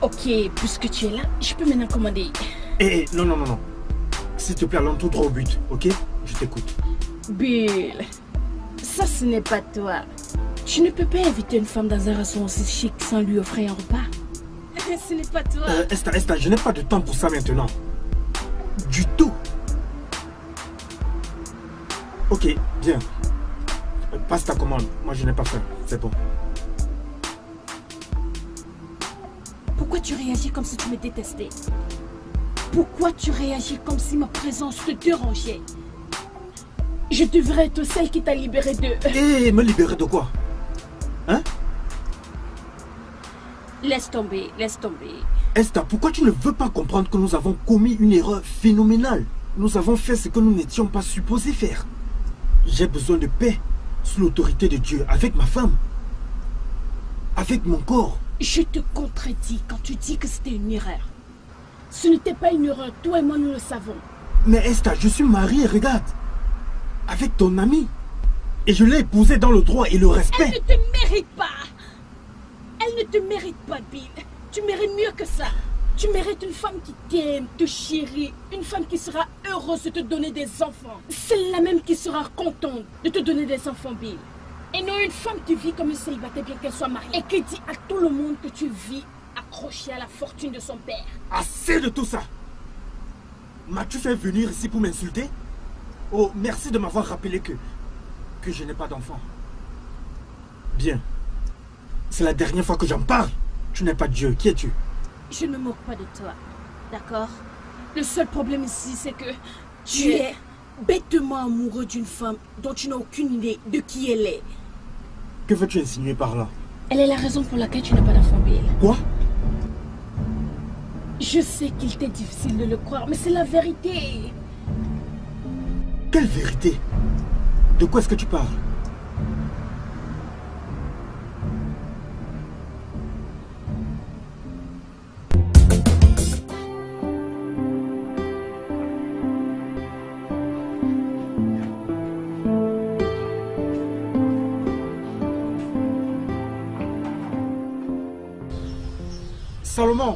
Ok, puisque tu es là, je peux maintenant commander. Non. S'il te plaît, allons tout droit au but, ok? Je t'écoute. Bill, ça ce n'est pas toi. Tu ne peux pas inviter une femme dans un restaurant aussi chic sans lui offrir un repas. Ce n'est pas toi. Esta, je n'ai pas de temps pour ça maintenant. Du tout. Ok, bien. Passe ta commande. Moi, je n'ai pas faim. C'est bon. Pourquoi tu réagis comme si tu me détestais? Pourquoi tu réagis comme si ma présence te dérangeait? Je devrais être celle qui t'a libéré de... Me libérer de quoi? Hein? Laisse tomber, laisse tomber. Esta, pourquoi tu ne veux pas comprendre que nous avons commis une erreur phénoménale? Nous avons fait ce que nous n'étions pas supposés faire. J'ai besoin de paix sous l'autorité de Dieu, avec ma femme, avec mon corps. Je te contredis quand tu dis que c'était une erreur. Ce n'était pas une erreur, toi et moi nous le savons. Mais Esta, je suis marié, regarde. Avec ton ami. Et je l'ai épousée dans le droit et le respect. Elle ne te mérite pas. Elle ne te mérite pas, Bill. Tu mérites mieux que ça. Tu mérites une femme qui t'aime, te chérit. Une femme qui sera heureuse de te donner des enfants. Celle-là même qui sera contente de te donner des enfants, Bill. Et non une femme qui vit comme une célibataire bien qu'elle soit mariée. Et qui dit à tout le monde que tu vis accrochée à la fortune de son père. Assez de tout ça. M'as-tu fait venir ici pour m'insulter? Oh, merci de m'avoir rappelé que je n'ai pas d'enfant. Bien. C'est la dernière fois que j'en parle. Tu n'es pas Dieu. Qui es-tu? Je ne me moque pas de toi. D'accord? Le seul problème ici, c'est que tu es bêtement amoureux d'une femme dont tu n'as aucune idée de qui elle est. Que veux-tu insinuer par là? Elle est la raison pour laquelle tu n'as pas d'enfant, Bill. Quoi? Je sais qu'il t'est difficile de le croire, mais c'est la vérité. Quelle vérité? De quoi est-ce que tu parles? Salomon!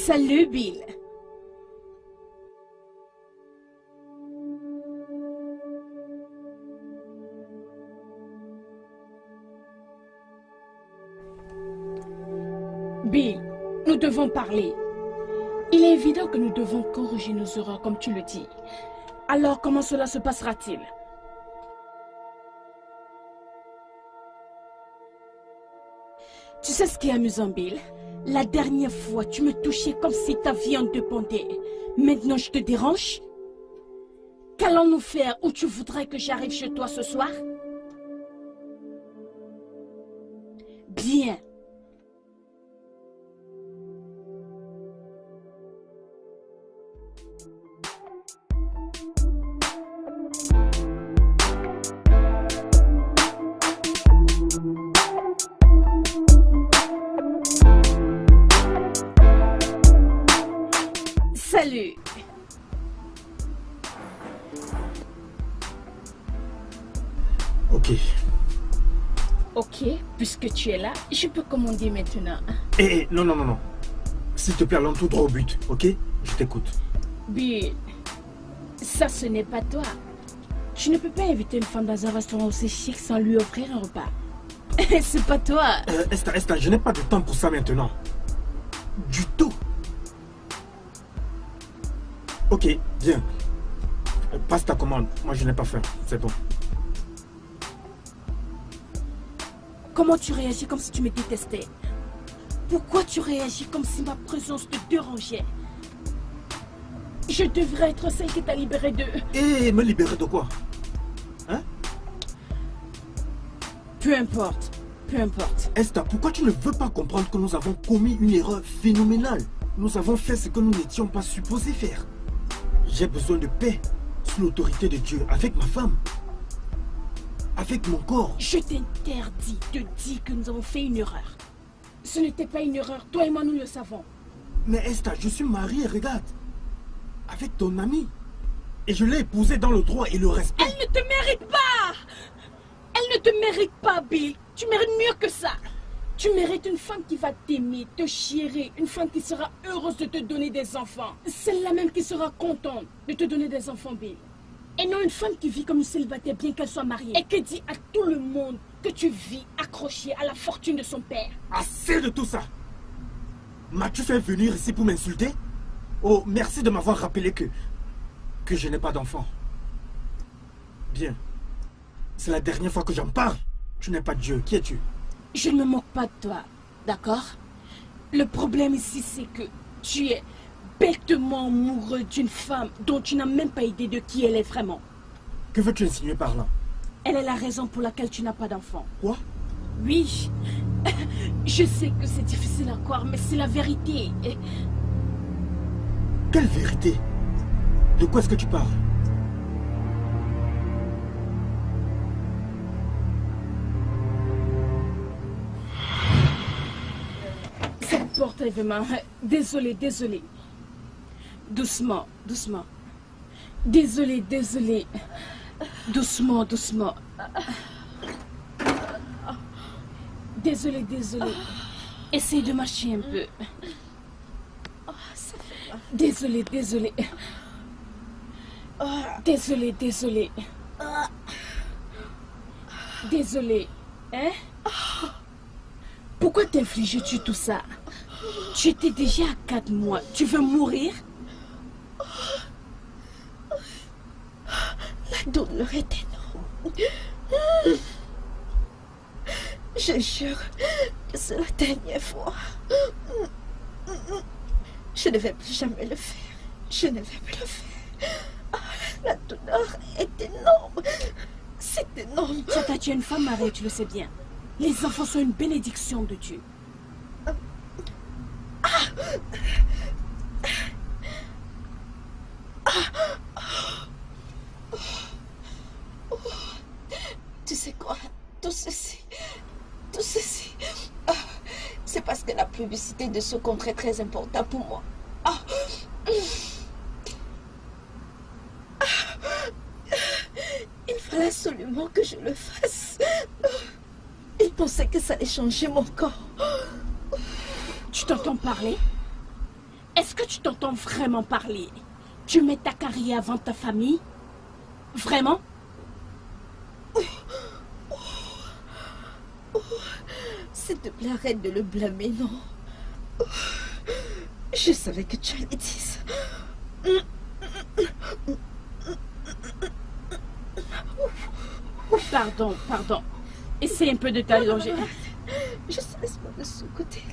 Salut, Bill. Bill, nous devons parler. Il est évident que nous devons corriger nos erreurs comme tu le dis. Alors, comment cela se passera-t-il? Tu sais ce qui est amusant, Bill? La dernière fois, tu me touchais comme si ta vie en dépendait. Maintenant, je te dérange? Qu'allons-nous faire? Où tu voudrais que j'arrive chez toi ce soir? Bien. Salut. Ok. Ok, puisque tu es là, je peux commander maintenant. Non, non, non, non. S'il te plaît, allons tout droit au but, ok? Je t'écoute. Bill, ça ce n'est pas toi. Tu ne peux pas inviter une femme dans un restaurant aussi chic sans lui offrir un repas. C'est pas toi. Esther, je n'ai pas de temps pour ça maintenant. Du tout. Ok, bien. Passe ta commande. Moi, je n'ai pas faim. C'est bon. Comment tu réagis comme si tu me détestais? Pourquoi tu réagis comme si ma présence te dérangeait? Je devrais être celle qui t'a libéré de... Me libérer de quoi? Hein? Peu importe. Peu importe. Esther, pourquoi tu ne veux pas comprendre que nous avons commis une erreur phénoménale? Nous avons fait ce que nous n'étions pas supposés faire. J'ai besoin de paix sous l'autorité de Dieu, avec ma femme, avec mon corps. Je t'interdis de dire que nous avons fait une erreur. Ce n'était pas une erreur, toi et moi nous le savons. Mais Esther, je suis marié, regarde, avec ton ami. Et je l'ai épousée dans le droit et le respect. Elle ne te mérite pas! Elle ne te mérite pas, Bill. Tu mérites mieux que ça. Tu mérites une femme qui va t'aimer, te chérir, une femme qui sera heureuse de te donner des enfants. Celle-là même qui sera contente de te donner des enfants, Bill. Et non une femme qui vit comme une célibataire bien qu'elle soit mariée. Et qui dit à tout le monde que tu vis accrochée à la fortune de son père. Assez de tout ça. M'as-tu fait venir ici pour m'insulter? Oh, merci de m'avoir rappelé que je n'ai pas d'enfant. Bien. C'est la dernière fois que j'en parle. Tu n'es pas Dieu. Qui es-tu? Je ne me moque pas de toi, d'accord? Le problème ici, c'est que tu es bêtement amoureux d'une femme dont tu n'as même pas idée de qui elle est vraiment. Que veux-tu insinuer par là? Elle est la raison pour laquelle tu n'as pas d'enfant. Quoi? Oui. Je sais que c'est difficile à croire, mais c'est la vérité. Quelle vérité? De quoi est-ce que tu parles? Cette porte est vraiment... Désolé, désolé. Doucement, doucement. Désolé, désolé. Doucement, doucement. Désolé, désolé. Essaye de marcher un peu. Désolé, désolé. Désolé, désolé. Désolé. Hein? Pourquoi t'infliges-tu tout ça? Tu étais déjà à 4 mois. Tu veux mourir? La douleur est énorme. Je jure que c'est la dernière fois. Je ne vais plus jamais le faire. Je ne vais plus le faire. Ah, la douleur est énorme. C'est énorme. Chata, tu es une femme mariée, tu le sais bien. Les enfants sont une bénédiction de Dieu. Tu sais quoi? Tout ceci, c'est parce que la publicité de ce compte est très important pour moi. Il fallait absolument que je le fasse. Il pensait que ça allait changer mon corps. Tu t'entends parler? Est-ce que tu t'entends vraiment parler? Tu mets ta carrière avant ta famille? Vraiment? S'il te plaît, arrête de le blâmer, non. Je savais que tu allais dire ça. Pardon. Essaye un peu de t'allonger. Je sais, laisse-moi de ce côté.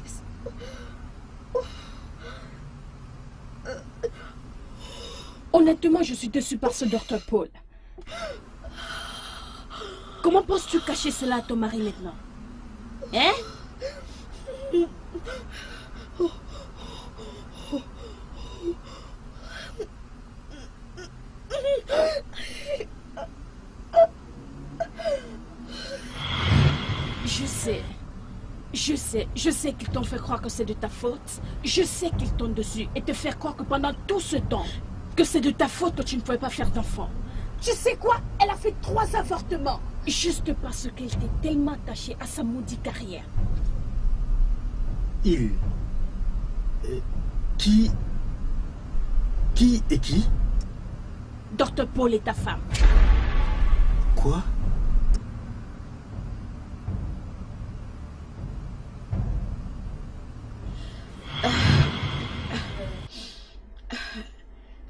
Honnêtement, je suis déçue par ce Dr. Paul. Comment penses-tu cacher cela à ton mari maintenant? Hein? Je sais qu'ils t'ont fait croire que c'est de ta faute. Je sais qu'ils t'ont dessus et te faire croire que pendant tout ce temps, que c'est de ta faute que tu ne pouvais pas faire d'enfant. Tu sais quoi? Elle a fait 3 avortements. Juste parce qu'elle était tellement attachée à sa maudite carrière. Il... Qui est qui? Dr. Paul est ta femme. Quoi?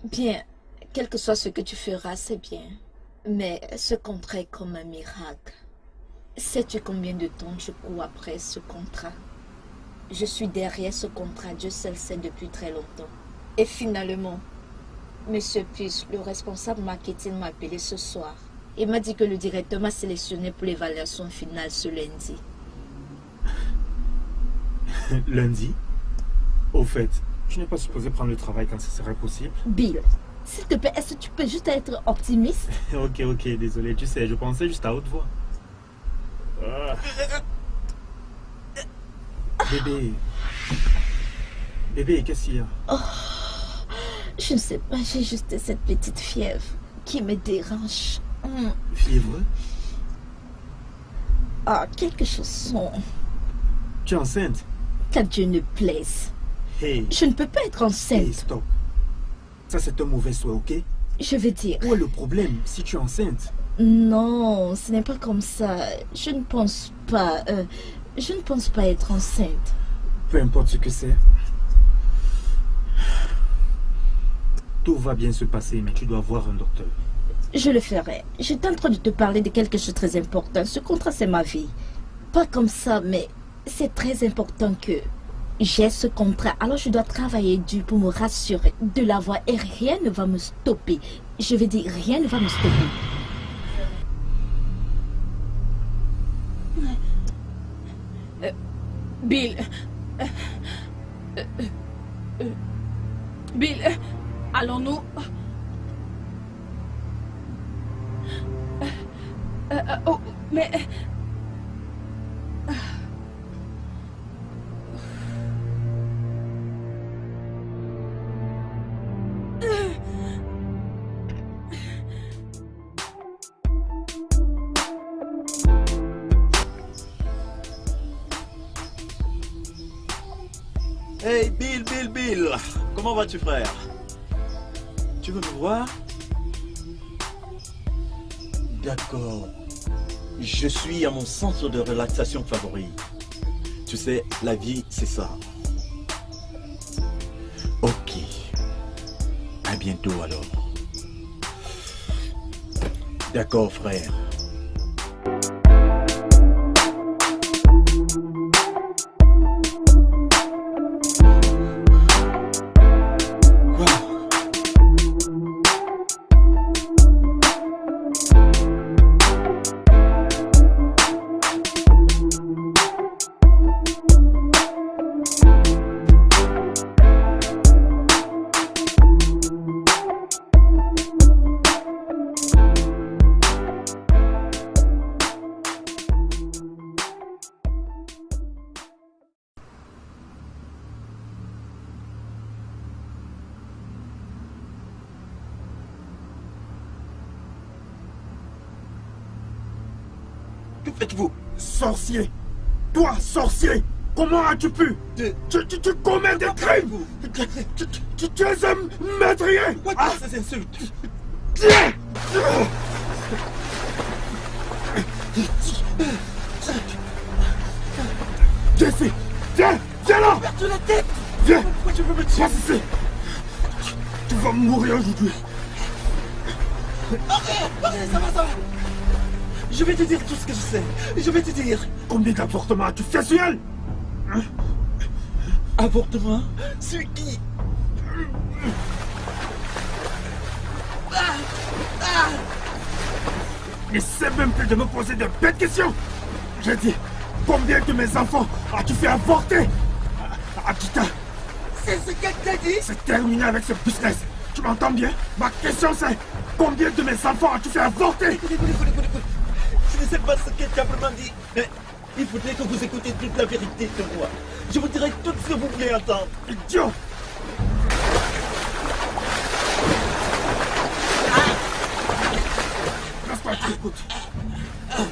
Bien, quel que soit ce que tu feras, c'est bien. Mais ce contrat est comme un miracle. Sais-tu combien de temps je cours après ce contrat? Je suis derrière ce contrat, Dieu seul sait depuis très longtemps. Et finalement, Monsieur Puce, le responsable marketing, m'a appelé ce soir. Il m'a dit que le directeur m'a sélectionné pour l'évaluation finale ce lundi. Lundi? Au fait, tu n'es pas supposé prendre le travail quand ce serait possible? Bill, s'il te plaît, est-ce que tu peux juste être optimiste? Ok, désolé, tu sais, je pensais juste à haute voix. Bébé, qu'est-ce qu'il y a? Je ne sais pas, j'ai juste cette petite fièvre qui me dérange. Fièvre? Ah, quelque chose son. Tu es enceinte? Qu'à Dieu ne plaise. Hey. Je ne peux pas être enceinte. Hey, stop. Ça, c'est un mauvais souhait, ok? Je veux dire... Où est le problème si tu es enceinte? Non, ce n'est pas comme ça. Je ne pense pas... je ne pense pas être enceinte. Peu importe ce que c'est. Tout va bien se passer, mais tu dois voir un docteur. Je le ferai. J'étais en train de te parler de quelque chose de très important. Ce contrat, c'est ma vie. Pas comme ça, mais c'est très important que j'ai ce contrat. Alors, je dois travailler dur pour me rassurer de l'avoir et rien ne va me stopper. Je veux dire, rien ne va me stopper. Bill. Bill, allons-nous... oh, mais... Hey Bill, comment vas-tu frère? Tu veux me voir? D'accord. Je suis à mon centre de relaxation favori. Tu sais, la vie c'est ça. Ok. À bientôt alors. D'accord frère. Que faites-vous? Sorcier! Toi, sorcier! Comment as-tu pu? Tu commets des crimes. Tu es un meurtrier. Quoi ces insultes? Viens ici. Viens là. Perds la tête. Viens. Pourquoi tu veux me tuer? Passe ici. Tu vas mourir aujourd'hui. Ok, ça va. Je vais te dire tout ce que je sais. Je vais te dire. Combien d'avortements as-tu fait sur elle? Avortement? Sur qui? N'essaie même plus de me poser de bêtes questions. J'ai dit, combien de mes enfants as-tu fait avorter? Akita, C'est ce qu'elle t'a dit? c'est terminé avec ce business. Tu m'entends bien? Ma question c'est, combien de mes enfants as-tu fait avorter? Écoute. Je ne sais pas ce qu'elle t'a vraiment dit, mais il faudrait que vous écoutiez toute la vérité de moi. Je vous dirai tout ce que vous voulez entendre. Idiot! Laisse-moi que tu écoutes.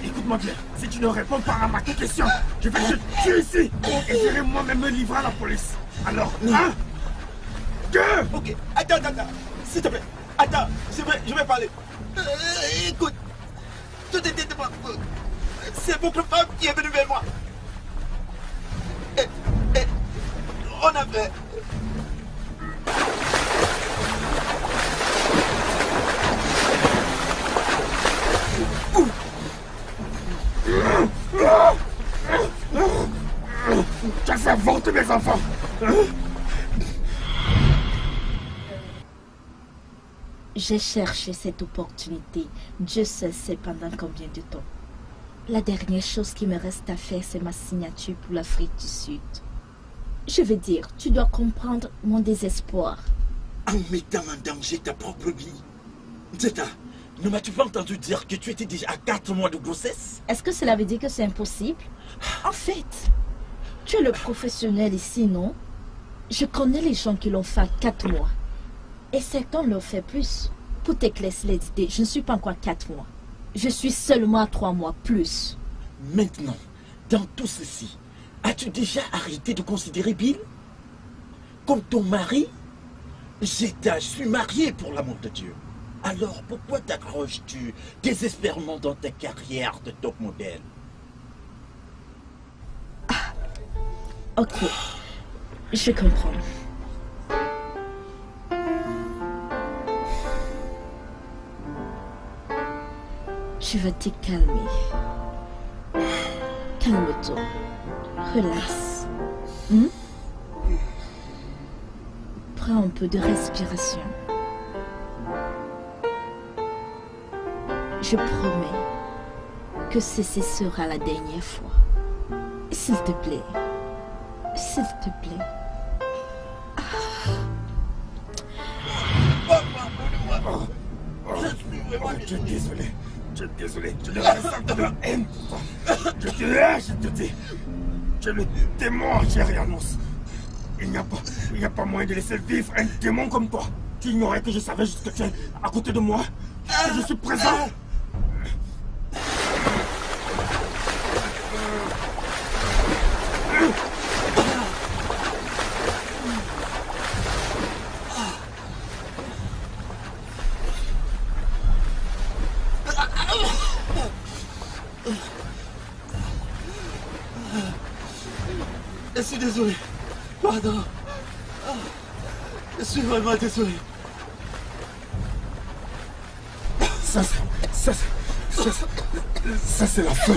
Écoute-moi bien. Si tu ne réponds pas à ma question, je vais te tuer ici. Et j'irai moi-même me livrer à la police. Alors, un, deux. Ok, attends. S'il te plaît. Attends, je vais parler. Écoute, tout était de ma faute. C'est votre femme qui est venue vers moi. Et on a fait... Tu as fait avorter mes enfants. J'ai cherché cette opportunité. Dieu seul sait pendant combien de temps. La dernière chose qui me reste à faire, c'est ma signature pour l'Afrique du Sud. Je veux dire, tu dois comprendre mon désespoir. En mettant en danger ta propre vie. Zeta, ne m'as-tu pas entendu dire que tu étais déjà à 4 mois de grossesse? Est-ce que cela veut dire que c'est impossible? En fait, tu es le professionnel ici, non? Je connais les gens qui l'ont fait à 4 mois. Et certains l'ont fait plus. Pour t'éclaircir les idées, je ne suis pas encore à 4 mois. Je suis seulement à 3 mois, plus. Maintenant, dans tout ceci, as-tu déjà arrêté de considérer Bill comme ton mari? Je suis marié pour l'amour de Dieu. Alors pourquoi t'accroches-tu désespérément dans ta carrière de top modèle? Ok, je comprends. Tu vas te calmer. Calme-toi. Relax. Prends un peu de respiration. Je promets que ceci sera la dernière fois. S'il te plaît. S'il te plaît. Je suis désolé. Je ne ressens que de la haine pour toi. Je te hais, je te dis. Tu es le démon en chair et en os. Il n'y a pas moyen de laisser vivre un démon comme toi. Tu ignorais que je savais juste que tu es à côté de moi. Que je suis présent. Je suis désolé. Pardon. Je suis vraiment désolé. Ça c'est la fin.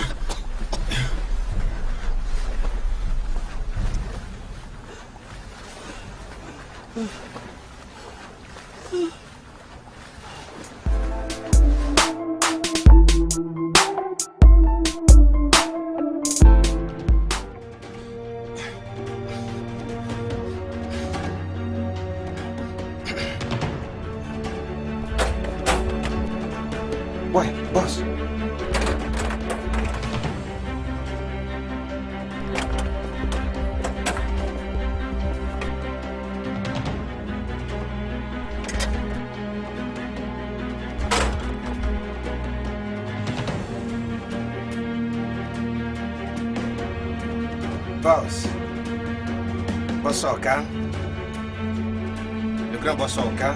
Ouais, boss. Boss. boss Orca. Le grand boss Orca.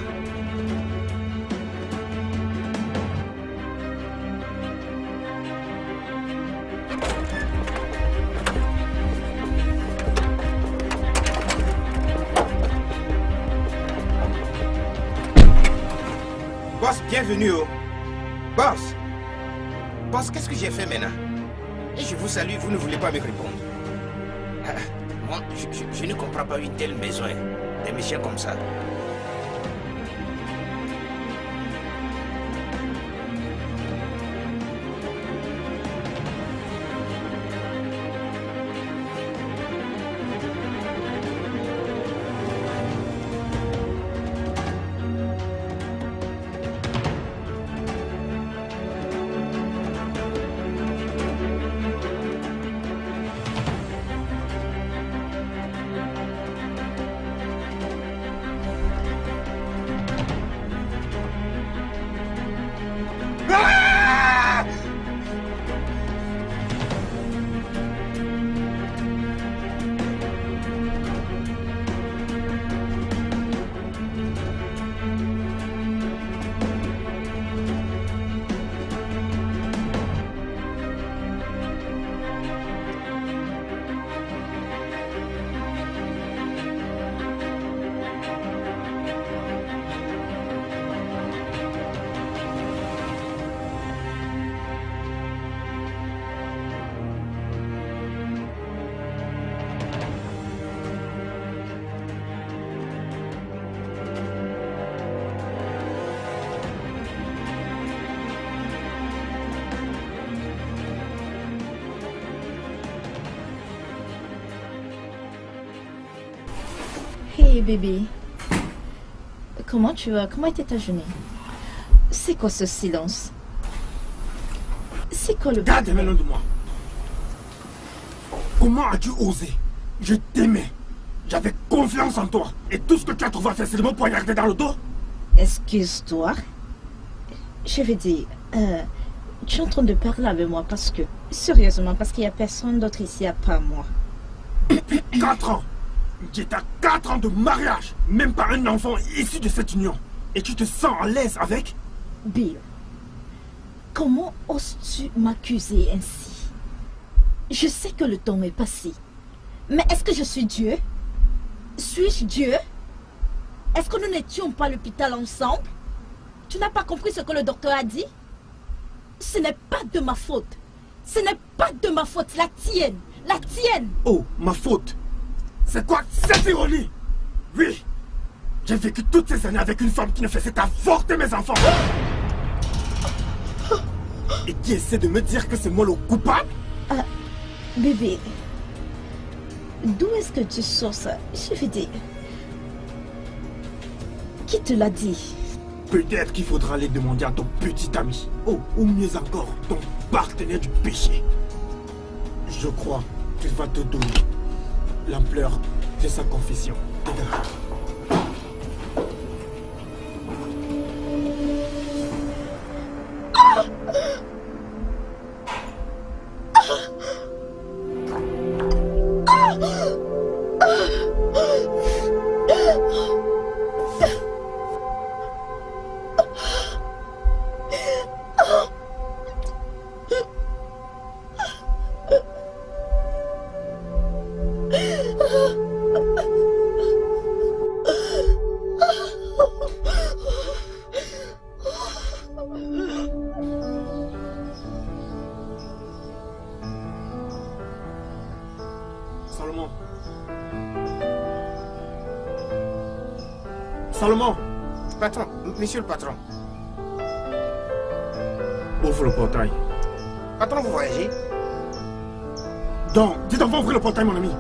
Boss, bienvenue. Boss. Boss, qu'est-ce que j'ai fait maintenant? Et je vous salue, vous ne voulez pas me répondre. Moi, je ne comprends pas une telle maison, hein. Des messieurs comme ça. Hey bébé, comment tu vas? Comment était ta journée? C'est quoi ce silence? C'est quoi le... Garde maintenant de moi. Comment as-tu osé? Je t'aimais. J'avais confiance en toi. Et tout ce que tu as trouvé à faire, c'est de me poignarder dans le dos? Excuse-toi. Je vais dire, tu es en train de parler avec moi parce que... Sérieusement, parce qu'il n'y a personne d'autre ici à part moi. 4 ans. J'étais à 4 ans de mariage. Même pas un enfant issu de cette union. Et tu te sens à l'aise avec? Bill, comment oses-tu m'accuser ainsi? Je sais que le temps est passé. Mais est-ce que je suis Dieu? Suis-je Dieu? Est-ce que nous n'étions pas à l'hôpital ensemble? Tu n'as pas compris ce que le docteur a dit? Ce n'est pas de ma faute. Ce n'est pas de ma faute, la tienne. La tienne. Oh, ma faute. C'est quoi cette ironie? Oui. J'ai vécu toutes ces années avec une femme qui ne faisait qu'avorter mes enfants. Et qui essaie de me dire que c'est moi le coupable? Bébé, d'où est-ce que tu sors ça? Je veux dire, qui te l'a dit? Peut-être qu'il faudra aller demander à ton petit ami. Oh, ou mieux encore, ton partenaire du péché. Je crois qu'il va te donner l'ampleur de sa confession. Regarde. Salomon. Salomon. Patron, monsieur le patron. Ouvre le portail. Patron, vous voyagez? Donc, dis donc, va ouvrir le portail, mon ami.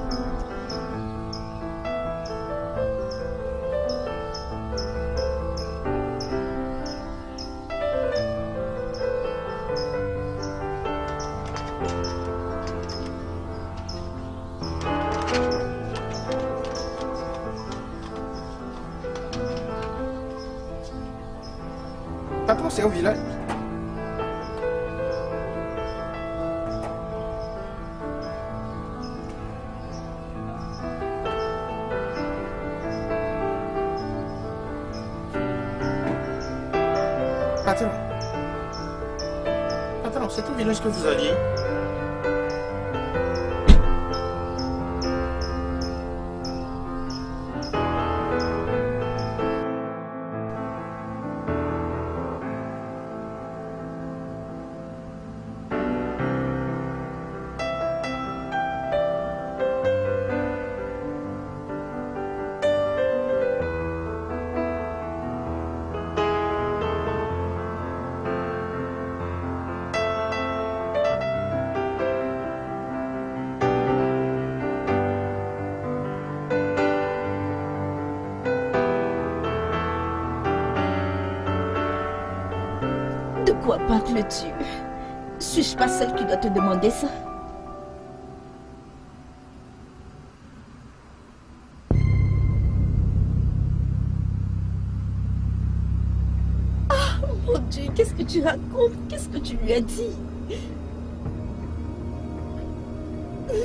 Patron, c'est au village. Patron. Patron, c'est au village que vous alliez? De quoi parles-tu? Suis-je pas celle qui doit te demander ça? Ah, mon Dieu, qu'est-ce que tu racontes? Qu'est-ce que tu lui as dit?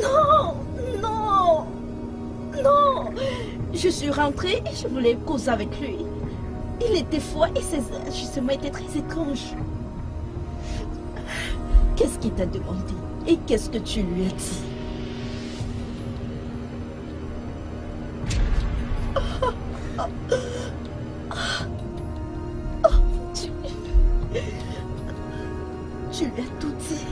Non, non, non. Je suis rentrée et je voulais causer avec lui. Il était froid et ses agissements étaient très étranges. Qu'est-ce qu'il t'a demandé? Et qu'est-ce que tu lui as dit? Oh, Dieu. Tu lui as tout dit.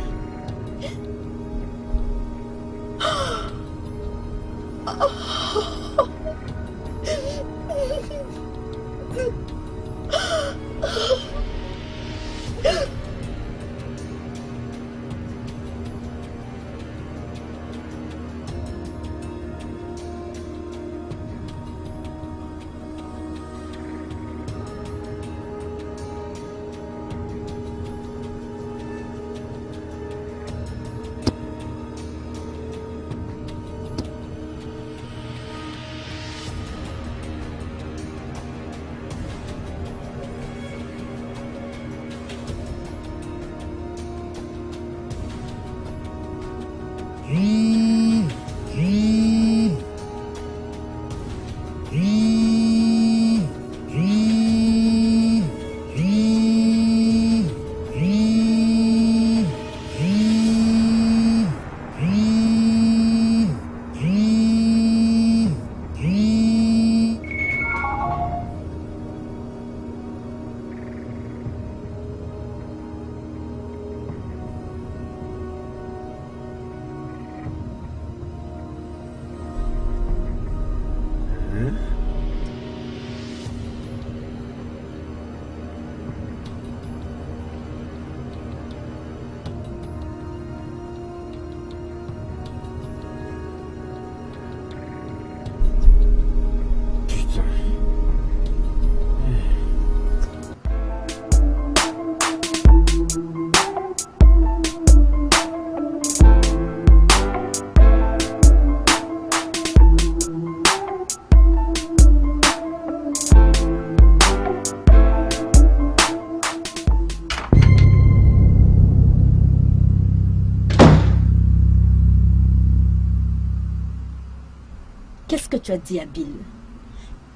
Qu'est-ce que tu as dit à Bill?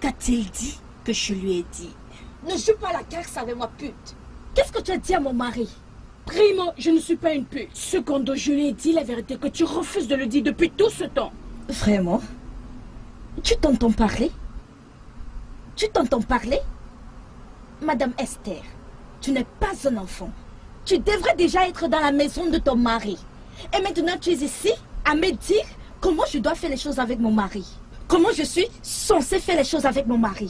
Qu'a-t-il dit que je lui ai dit? Ne joue pas la caresse avec moi, pute. Qu'est-ce que tu as dit à mon mari? Primo, je ne suis pas une pute. Secondo, je lui ai dit la vérité que tu refuses de le dire depuis tout ce temps. Vraiment? Tu t'entends parler? Tu t'entends parler? Madame Esther, tu n'es pas un enfant. Tu devrais déjà être dans la maison de ton mari. Et maintenant tu es ici à me dire comment je dois faire les choses avec mon mari. Comment je suis censée faire les choses avec mon mari?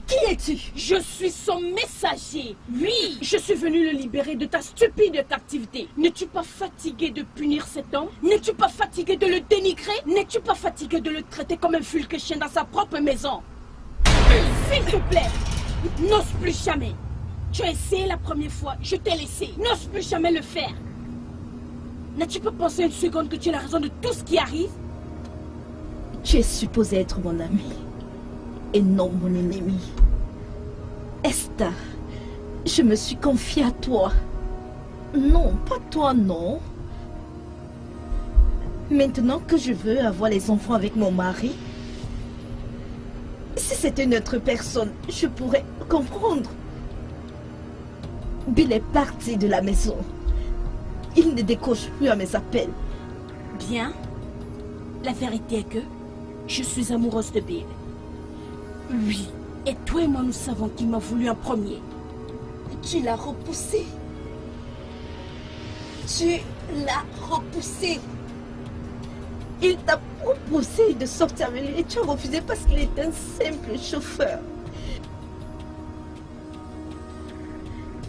Qui es-tu? Je suis son messager. Oui, je suis venu le libérer de ta stupide captivité. N'es-tu pas fatigué de punir cet homme? N'es-tu pas fatigué de le dénigrer? N'es-tu pas fatigué de le traiter comme un fulque chien dans sa propre maison? S'il te plaît, n'ose plus jamais. Tu as essayé la première fois, je t'ai laissé. N'ose plus jamais le faire. N'as-tu pas pensé une seconde que tu es la raison de tout ce qui arrive? Tu es supposé être mon ami et non mon ennemi. Esther, je me suis confiée à toi. Non, pas toi, non. Maintenant que je veux avoir les enfants avec mon mari, si c'était une autre personne, je pourrais comprendre. Bill est parti de la maison. Il ne décroche plus à mes appels. Bien. La vérité est que je suis amoureuse de Bill. Oui. Et toi et moi, nous savons qu'il m'a voulu en premier. Tu l'as repoussé. Tu l'as repoussé. Il t'a proposé de sortir avec lui et tu as refusé parce qu'il est un simple chauffeur.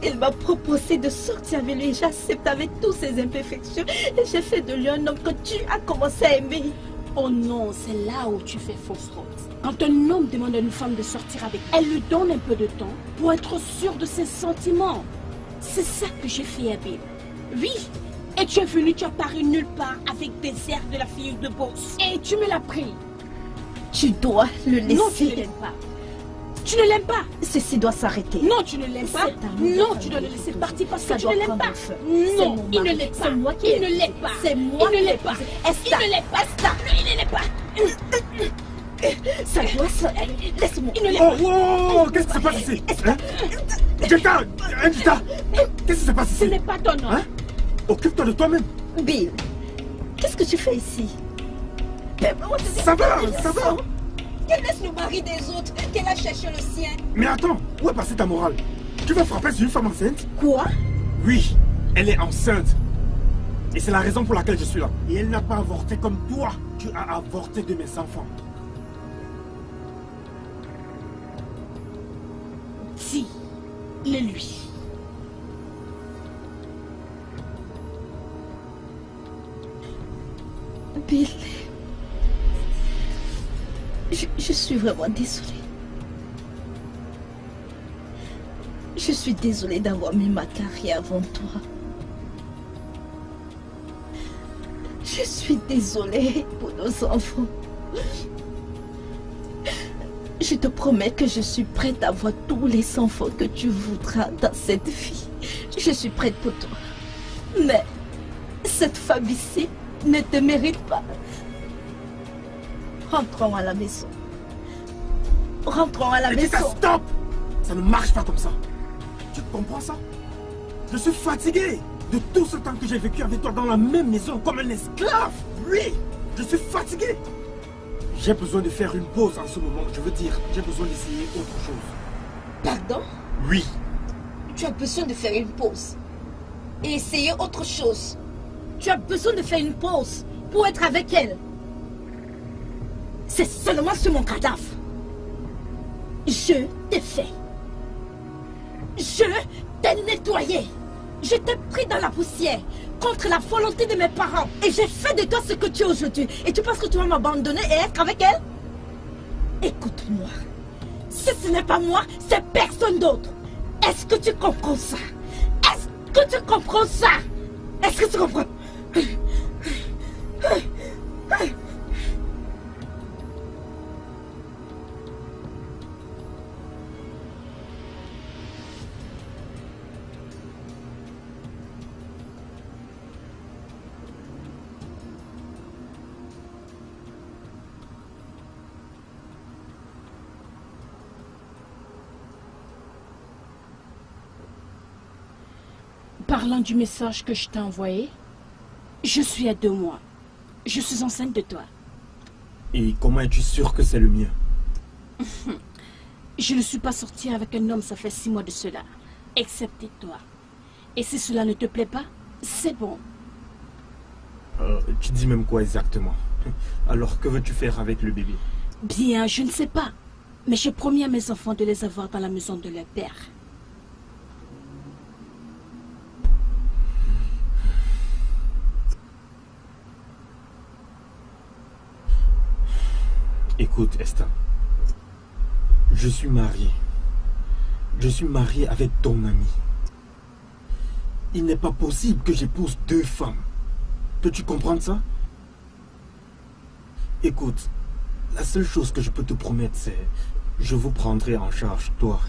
Il m'a proposé de sortir avec lui et j'accepte avec toutes ses imperfections et j'ai fait de lui un homme que tu as commencé à aimer. Oh non, c'est là où tu fais fausse route. Quand un homme demande à une femme de sortir avec, elle lui donne un peu de temps pour être sûre de ses sentiments. C'est ça que j'ai fait à Bill. Oui, et tu es venu, tu as paru nulle part avec des airs de la fille de boss. Et tu me l'as pris. Tu dois le laisser. Non, tu ne l'aimes pas. Tu ne l'aimes pas. Ceci doit s'arrêter. Non, tu ne l'aimes pas. Non, tu dois le laisser partir parce que tu ne l'aimes pas. Non, il ne l'est pas. C'est moi qui il ne l'est pas. C'est moi. Il ne l'est pas. Esther. Il ne l'est pas. Esther. Il ne l'est pas. Ça doit s'arrêter. Laisse-moi. Il ne l'est pas. Oh, qu'est-ce qui se passe ici? Jetta, qu'est-ce qui se passe ici? Ce n'est pas ton nom. Hein? Occupe-toi de toi-même. Bill, qu'est-ce que tu fais ici? Ça va, ça va. Qu'elle laisse le mari des autres, qu'elle a cherché le sien. Mais attends, où est passée ta morale? Tu vas frapper sur une femme enceinte? Quoi? Oui, elle est enceinte. Et c'est la raison pour laquelle je suis là. Et elle n'a pas avorté comme toi. Tu as avorté de mes enfants. Dis-le lui. Bill, je suis vraiment désolée. Je suis désolée d'avoir mis ma carrière avant toi. Je suis désolée pour nos enfants. Je te promets que je suis prête à avoir tous les enfants que tu voudras dans cette vie. Je suis prête pour toi. Mais cette femme ici ne te mérite pas. Rentrons à la maison. Rentrons à la maison. Stop! Ça ne marche pas comme ça. Tu comprends ça? Je suis fatigué de tout ce temps que j'ai vécu avec toi dans la même maison comme un esclave. Oui, je suis fatigué. J'ai besoin de faire une pause en ce moment. Je veux dire, j'ai besoin d'essayer autre chose. Pardon? Oui. Tu as besoin de faire une pause. Et essayer autre chose. Tu as besoin de faire une pause pour être avec elle. C'est seulement sur mon cadavre. Je t'ai fait. Je t'ai nettoyé. Je t'ai pris dans la poussière contre la volonté de mes parents. Et j'ai fait de toi ce que tu es aujourd'hui. Et tu penses que tu vas m'abandonner et être avec elle? Écoute-moi. Si ce n'est pas moi, c'est personne d'autre. Est-ce que tu comprends ça? Est-ce que tu comprends ça? Est-ce que tu comprends? Parlant du message que je t'ai envoyé, je suis à 2 mois. Je suis enceinte de toi. Et comment es-tu sûr que c'est le mien? Je ne suis pas sortie avec un homme, ça fait 6 mois de cela. Excepté toi. Et si cela ne te plaît pas, c'est bon. Tu dis même quoi exactement? Alors que veux-tu faire avec le bébé? Bien, je ne sais pas. Mais j'ai promis à mes enfants de les avoir dans la maison de leur père. Écoute, Esther. Je suis marié. Je suis marié avec ton ami. Il n'est pas possible que j'épouse 2 femmes. Peux-tu comprendre ça? Écoute, la seule chose que je peux te promettre, c'est... Je vous prendrai en charge, toi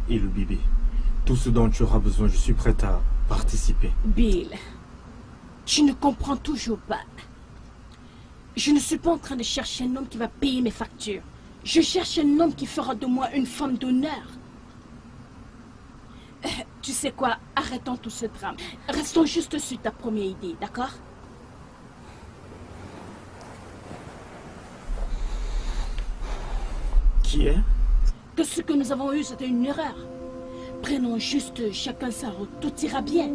et le bébé. Tout ce dont tu auras besoin, je suis prête à participer. Bill, tu ne comprends toujours pas. Je ne suis pas en train de chercher un homme qui va payer mes factures. Je cherche un homme qui fera de moi une femme d'honneur. Tu sais quoi? Arrêtons tout ce drame. Restons juste sur ta première idée, d'accord? Qui est? Que ce que nous avons eu, c'était une erreur. Prenons juste chacun sa route. Tout ira bien.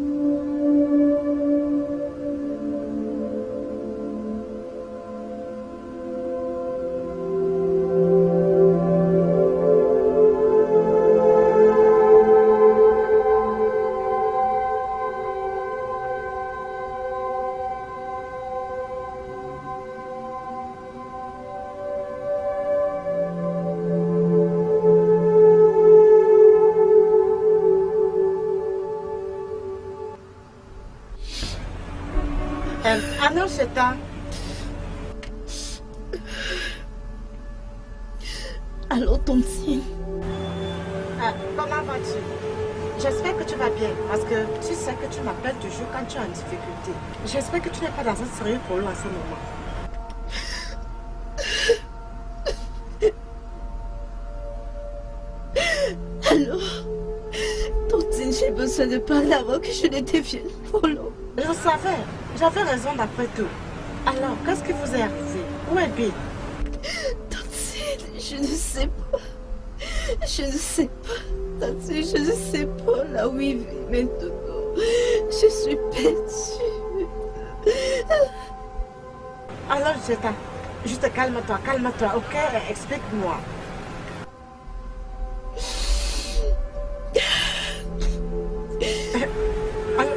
Alors, c'est un... Allô, Tontine. Comment vas-tu? J'espère que tu vas bien, parce que tu sais que tu m'appelles toujours quand tu es en difficulté. J'espère que tu n'es pas dans un sérieux problème à ce moment. Allô, Tontine, j'ai besoin de parler avant que je ne devienne folle. Je savais, j'avais raison d'après tout. Alors, qu'est-ce qui vous est arrivé? Où est Bill? Tontine, je ne sais pas. Je ne sais pas. Tontine, je ne sais pas là où il vit maintenant. Je suis perdue. Alors, juste calme-toi, ok? Explique-moi. Alors,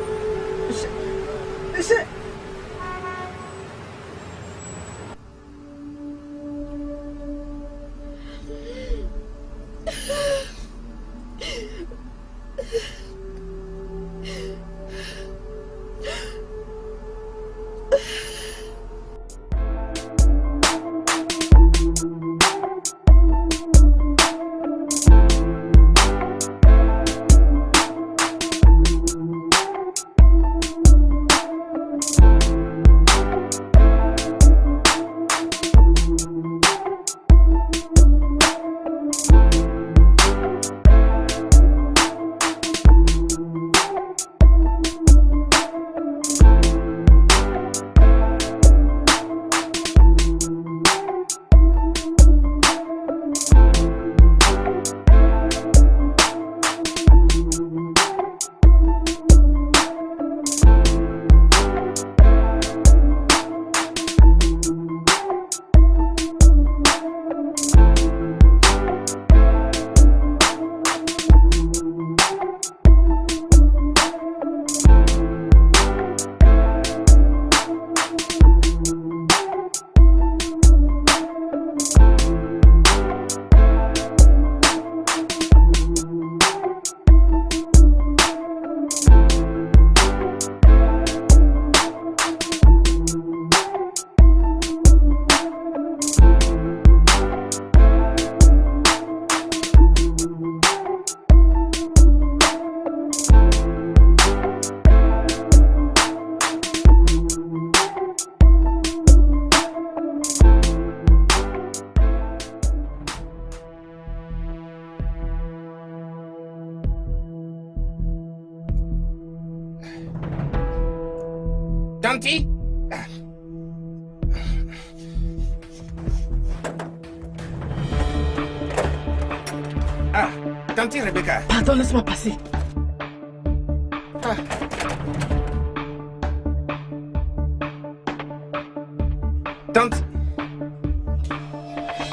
Tanti? Ah, Tanti Rebecca. Pardon, laisse-moi passer. Ah. Tante.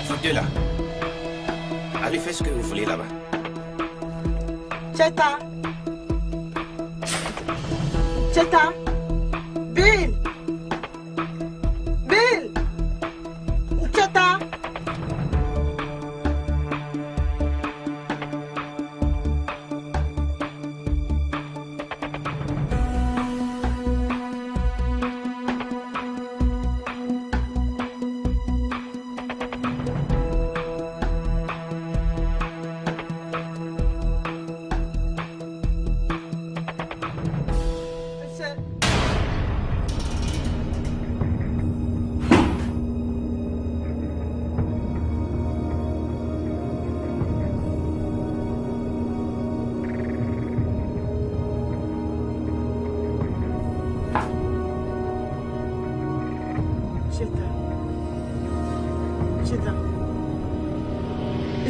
Vous deux là. Allez, faites ce que vous voulez là-bas. Cheta. Cheta. Bill. Bill. Cheta.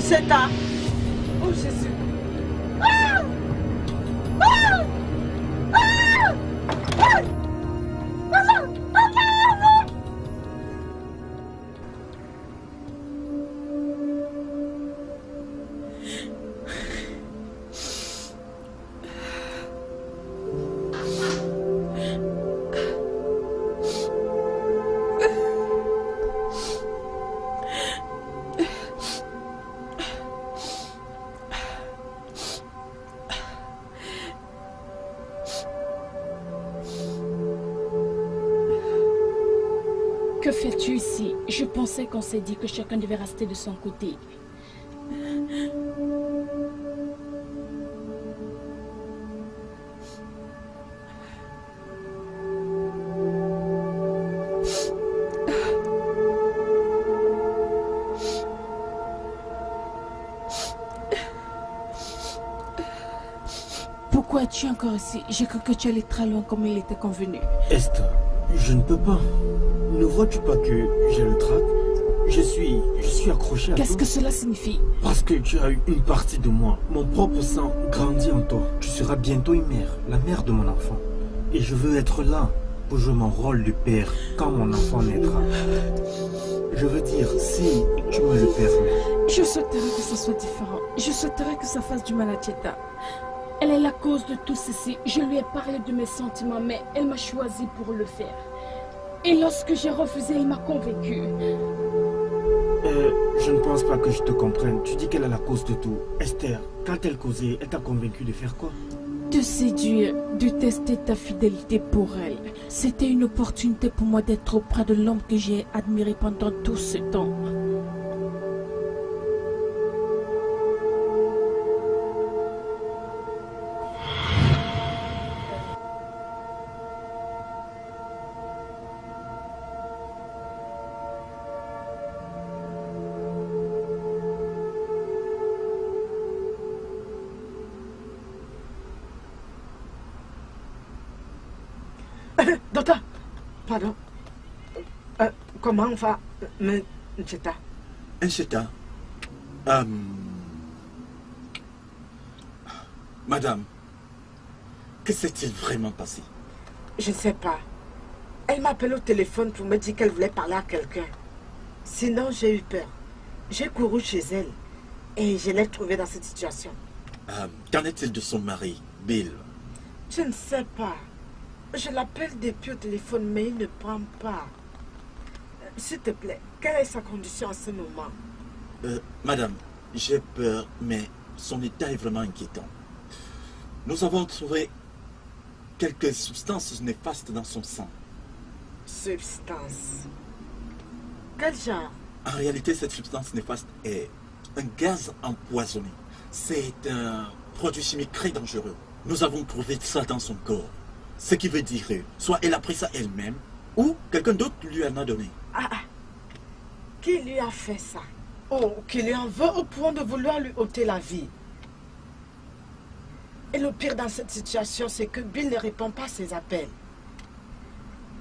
Zeta. Oh Jésus. Que fais-tu ici? Je pensais qu'on s'est dit que chacun devait rester de son côté. Pourquoi es-tu encore ici? J'ai cru que tu allais très loin comme il était convenu. Esther, je ne peux pas. Ne vois-tu pas que j'ai le trac? Je suis accroché à toi. Qu'est-ce que cela signifie? Parce que tu as eu une partie de moi. Mon propre sang grandit en toi. Tu seras bientôt une mère, la mère de mon enfant. Et je veux être là pour jouer mon rôle de père quand mon enfant naîtra. Je veux dire, si tu me le permets. Je souhaiterais que ça soit différent. Je souhaiterais que ça fasse du mal à Tcheta. Elle est la cause de tout ceci. Je lui ai parlé de mes sentiments, mais elle m'a choisi pour le faire. Et lorsque j'ai refusé, elle m'a convaincue. Je ne pense pas que je te comprenne. Tu dis qu'elle est la cause de tout. Esther, quand elle causait, elle t'a convaincu de faire quoi? De séduire, de tester ta fidélité pour elle. C'était une opportunité pour moi d'être auprès de l'homme que j'ai admiré pendant tout ce temps. Docteur, pardon. Comment on va, Ncheta? Ncheta, madame, que s'est-il vraiment passé? Je ne sais pas. Elle m'a appelé au téléphone pour me dire qu'elle voulait parler à quelqu'un. Sinon, j'ai eu peur. J'ai couru chez elle et je l'ai trouvée dans cette situation. Qu'en est-il de son mari, Bill? Je ne sais pas. Je l'appelle depuis au téléphone, mais il ne prend pas. S'il te plaît, quelle est sa condition en ce moment? Madame, j'ai peur, mais son état est vraiment inquiétant. Nous avons trouvé quelques substances néfastes dans son sang. Substance? Quel genre? En réalité, cette substance néfaste est un gaz empoisonné. C'est un produit chimique très dangereux. Nous avons trouvé ça dans son corps. Ce qui veut dire, soit elle a pris ça elle-même, ou quelqu'un d'autre lui en a donné. Qui lui a fait ça? Oh, qui lui en veut au point de vouloir lui ôter la vie. Et le pire dans cette situation, c'est que Bill ne répond pas à ses appels.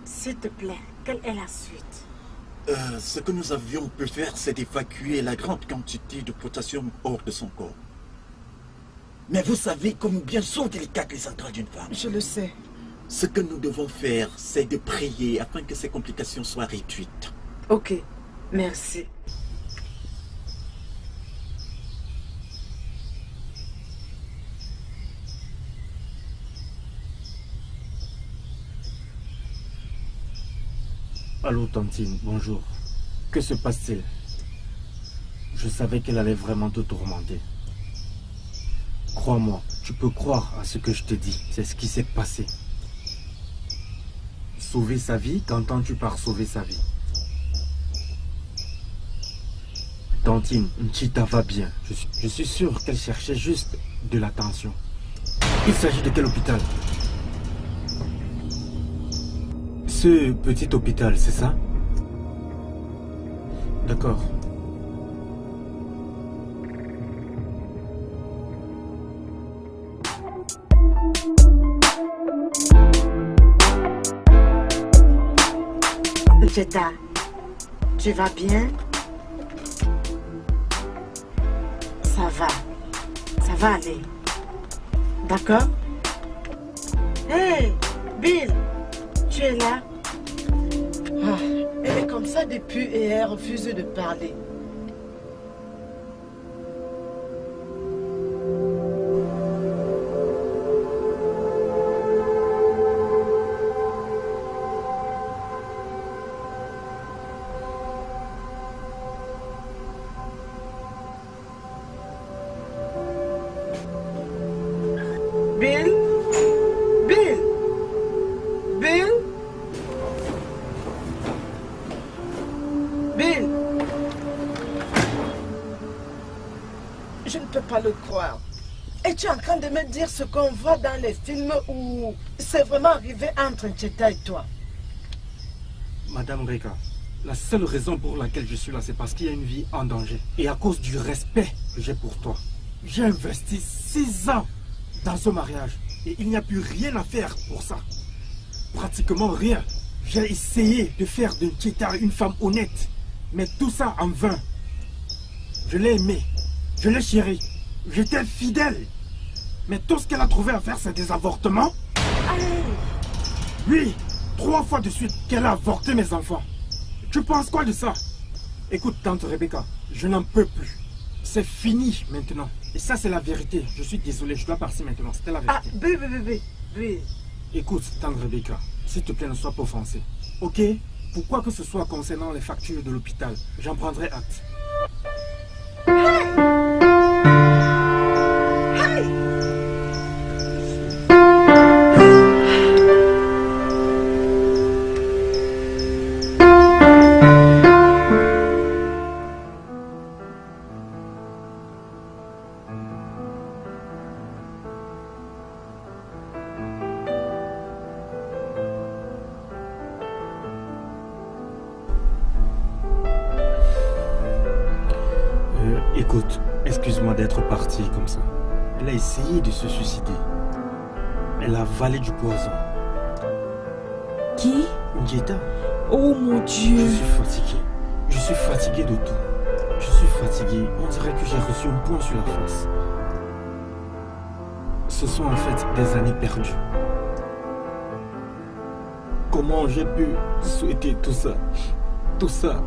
S'il te plaît, quelle est la suite? Ce que nous avions pu faire, c'est d'évacuer la grande quantité de potassium hors de son corps. Mais vous savez combien sont délicates les entrailles d'une femme. Je le sais. Ce que nous devons faire, c'est de prier afin que ces complications soient réduites. Ok, merci. Allô, Tantine, bonjour. Que se passe-t-il? Je savais qu'elle allait vraiment te tourmenter. Crois-moi, tu peux croire à ce que je te dis. C'est ce qui s'est passé. Sauver sa vie, qu'entends-tu par sauver sa vie? Tantine, Nchita va bien. Je suis sûr qu'elle cherchait juste de l'attention. Il s'agit de quel hôpital? Ce petit hôpital, c'est ça? D'accord. Ncheta, tu vas bien? Ça va aller. D'accord? Hey, Bill, tu es là? Ah, elle est comme ça depuis et elle refuse de parler. Bill? Bill? Bill? Bill? Je ne peux pas le croire. Es-tu en train de me dire ce qu'on voit dans les films ou c'est vraiment arrivé entre Ncheta et toi? Madame Reka, la seule raison pour laquelle je suis là, c'est parce qu'il y a une vie en danger. Et à cause du respect que j'ai pour toi. J'ai investi 6 ans dans ce mariage. Et il n'y a plus rien à faire pour ça. Pratiquement rien. J'ai essayé de faire de Ncheta une femme honnête. Mais tout ça en vain. Je l'ai aimée. Je l'ai chérie. J'étais fidèle. Mais tout ce qu'elle a trouvé à faire, c'est des avortements. Oui, 3 fois de suite qu'elle a avorté mes enfants. Tu penses quoi de ça? Écoute, tante Rebecca, je n'en peux plus. C'est fini maintenant. Et ça, c'est la vérité. Je suis désolé, je dois partir maintenant. C'était la vérité. Bébé. Écoute, tante Rebecca, s'il te plaît, ne sois pas offensé. Ok? Pourquoi que ce soit concernant les factures de l'hôpital, j'en prendrai acte. Écoute, excuse-moi d'être parti comme ça. Elle a essayé de se suicider. Elle a avalé du poison. Qui? Ncheta. Oh mon Dieu. Je suis fatigué. Je suis fatigué de tout. Je suis fatigué. On dirait que j'ai reçu un point sur la face. Ce sont en fait des années perdues. Comment j'ai pu souhaiter tout ça? Tout ça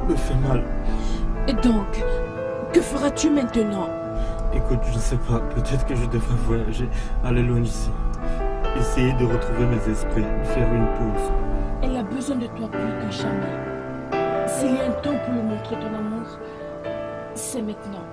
me fait mal. Et donc, que feras-tu maintenant? Écoute, je ne sais pas. Peut-être que je devrais voyager, aller loin d'ici. Essayer de retrouver mes esprits, faire une pause. Elle a besoin de toi plus que jamais. S'il y a un temps pour lui montrer ton amour, c'est maintenant.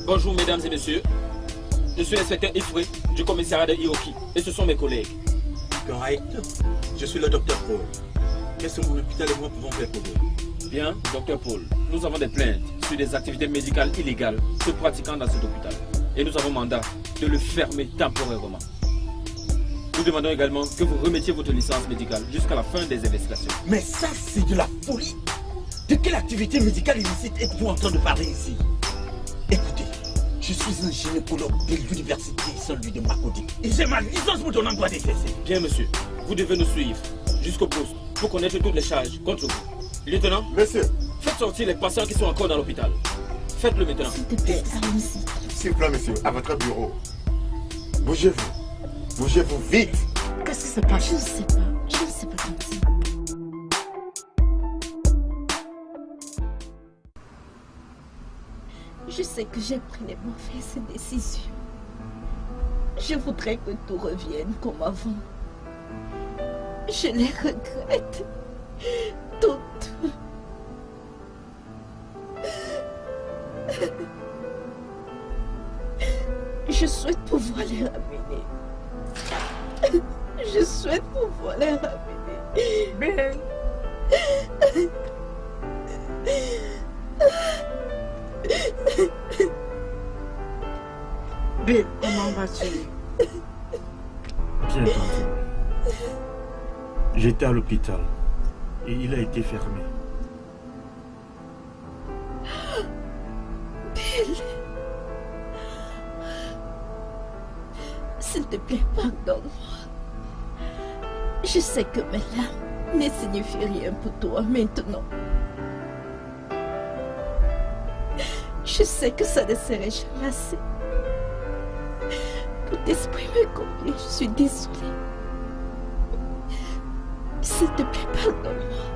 Bonjour mesdames et messieurs, je suis l'inspecteur Ifré du commissariat de Hiroki et ce sont mes collègues. Correct, je suis le docteur Paul. Qu'est-ce que mon hôpital et moi pouvons faire pour vous? Bien, docteur Paul, nous avons des plaintes sur des activités médicales illégales se pratiquant dans cet hôpital et nous avons mandat de le fermer temporairement. Nous demandons également que vous remettiez votre licence médicale jusqu'à la fin des investigations. Mais ça, c'est de la folie. De quelle activité médicale illicite êtes-vous en train de parler ici? Écoutez, je suis un gynécologue de l'université Saint-Louis de Makodi et j'ai ma licence pour ton emploi d'exercer. Bien monsieur, vous devez nous suivre jusqu'au poste pour connaître toutes les charges contre vous. Lieutenant, monsieur, faites sortir les patients qui sont encore dans l'hôpital. Faites-le maintenant. S'il te plaît, allons-y. s'il vous plaît, monsieur, à votre bureau. Bougez-vous. Bougez-vous vite. Qu'est-ce qui se passe? Je ne sais pas. Je ne sais pas, Tanti. Je sais que j'ai pris les mauvaises décisions. Je voudrais que tout revienne comme avant. Je les regrette. Toutes. Je souhaite pouvoir les ramener. Je souhaite pouvoir les ramener. Ben. Ben, comment vas-tu? Bien, tante. J'étais à l'hôpital et il a été fermé. Bill. S'il te plaît, pardonne-moi. Je sais que mes larmes ne signifient rien pour toi maintenant. Je sais que ça ne serait jamais assez pour t'exprimer combien je suis désolée. S'il te plaît, pardonne-moi.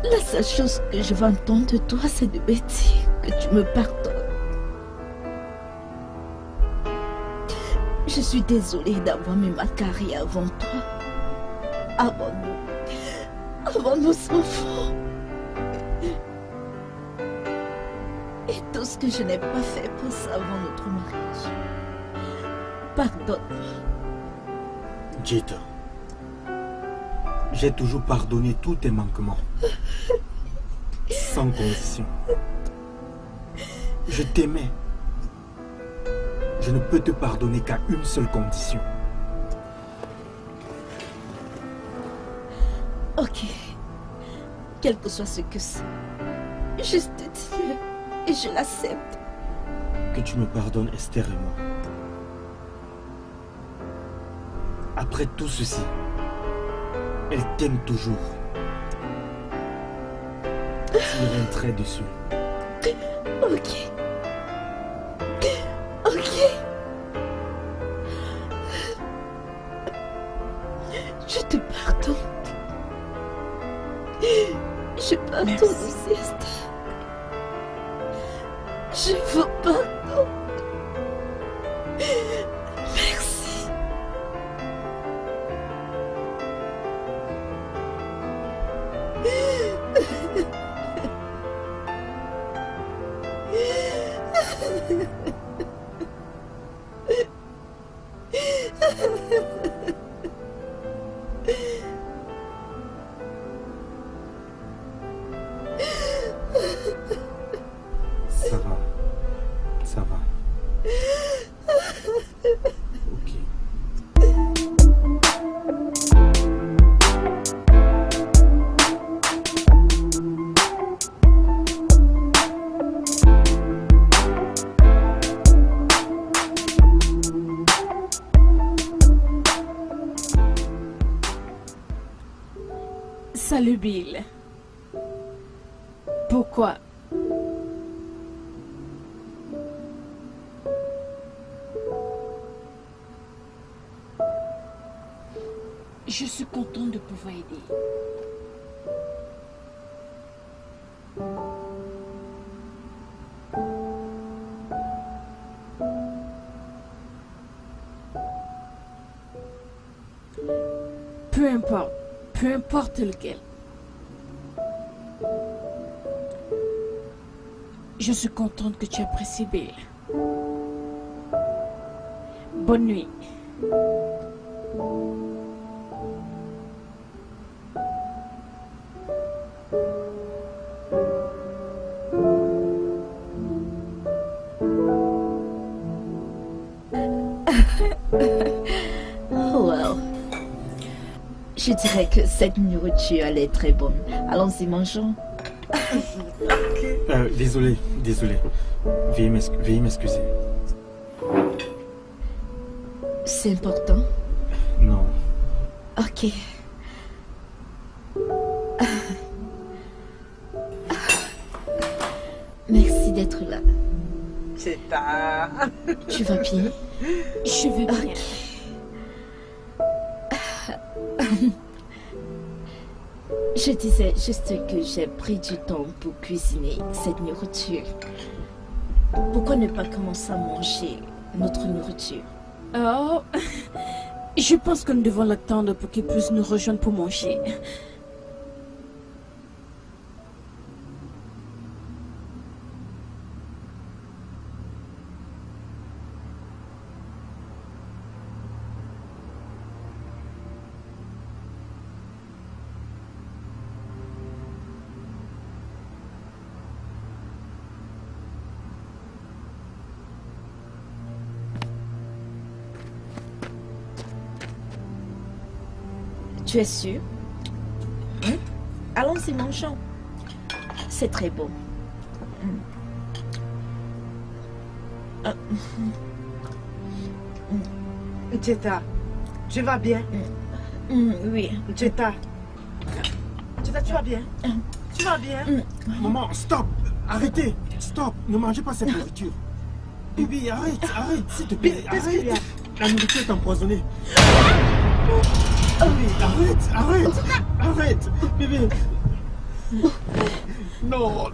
La seule chose que je veux entendre de toi, c'est de me dire que tu me pardonnes. Je suis désolée d'avoir mis ma carrière avant toi, avant nos enfants. Et tout ce que je n'ai pas fait pour ça avant notre mariage. Pardonne-moi. Jita, j'ai toujours pardonné tous tes manquements. Sans condition. Je t'aimais. Je ne peux te pardonner qu'à une seule condition. Ok. Quel que soit ce que c'est. Juste dis-le et je l'accepte. Que tu me pardonnes, Esther et moi. Après tout ceci, elle t'aime toujours. Tire un trait dessus. Ok. Ok. Je te pardonne. Je pardonne aussi, Esther. Je vous pardonne. Merci. Ça va. Ça va. Ok. Salut Bill. Pourquoi? Je suis contente de pouvoir aider. Peu importe lequel. Je suis contente que tu apprécies Bill. Bonne nuit. Wow. Je dirais que cette nourriture, elle est très bonne. Allons-y, mangeons. Désolé. Veuillez m'excuser. C'est important? Non. Ok. Merci d'être là. C'est tard. Tu vas bien? Je vais bien. Je disais juste que j'ai pris du temps pour cuisiner cette nourriture. Pourquoi ne pas commencer à manger notre nourriture? Oh, je pense que nous devons l'attendre pour qu'il puisse nous rejoindre pour manger. Tu es sûr? Hein? Allons-y, mangeons. C'est très beau. Tcheta, tu vas bien? Oui. Tcheta, tu vas bien? Tu vas bien? Maman, stop. Arrêtez. Stop. Ne mangez pas cette nourriture. Bébé, arrête, s'il te plaît. Qu'est-ce qu'il y a? Arrête. La nourriture est empoisonnée. Bébé, arrête. Bébé. Non.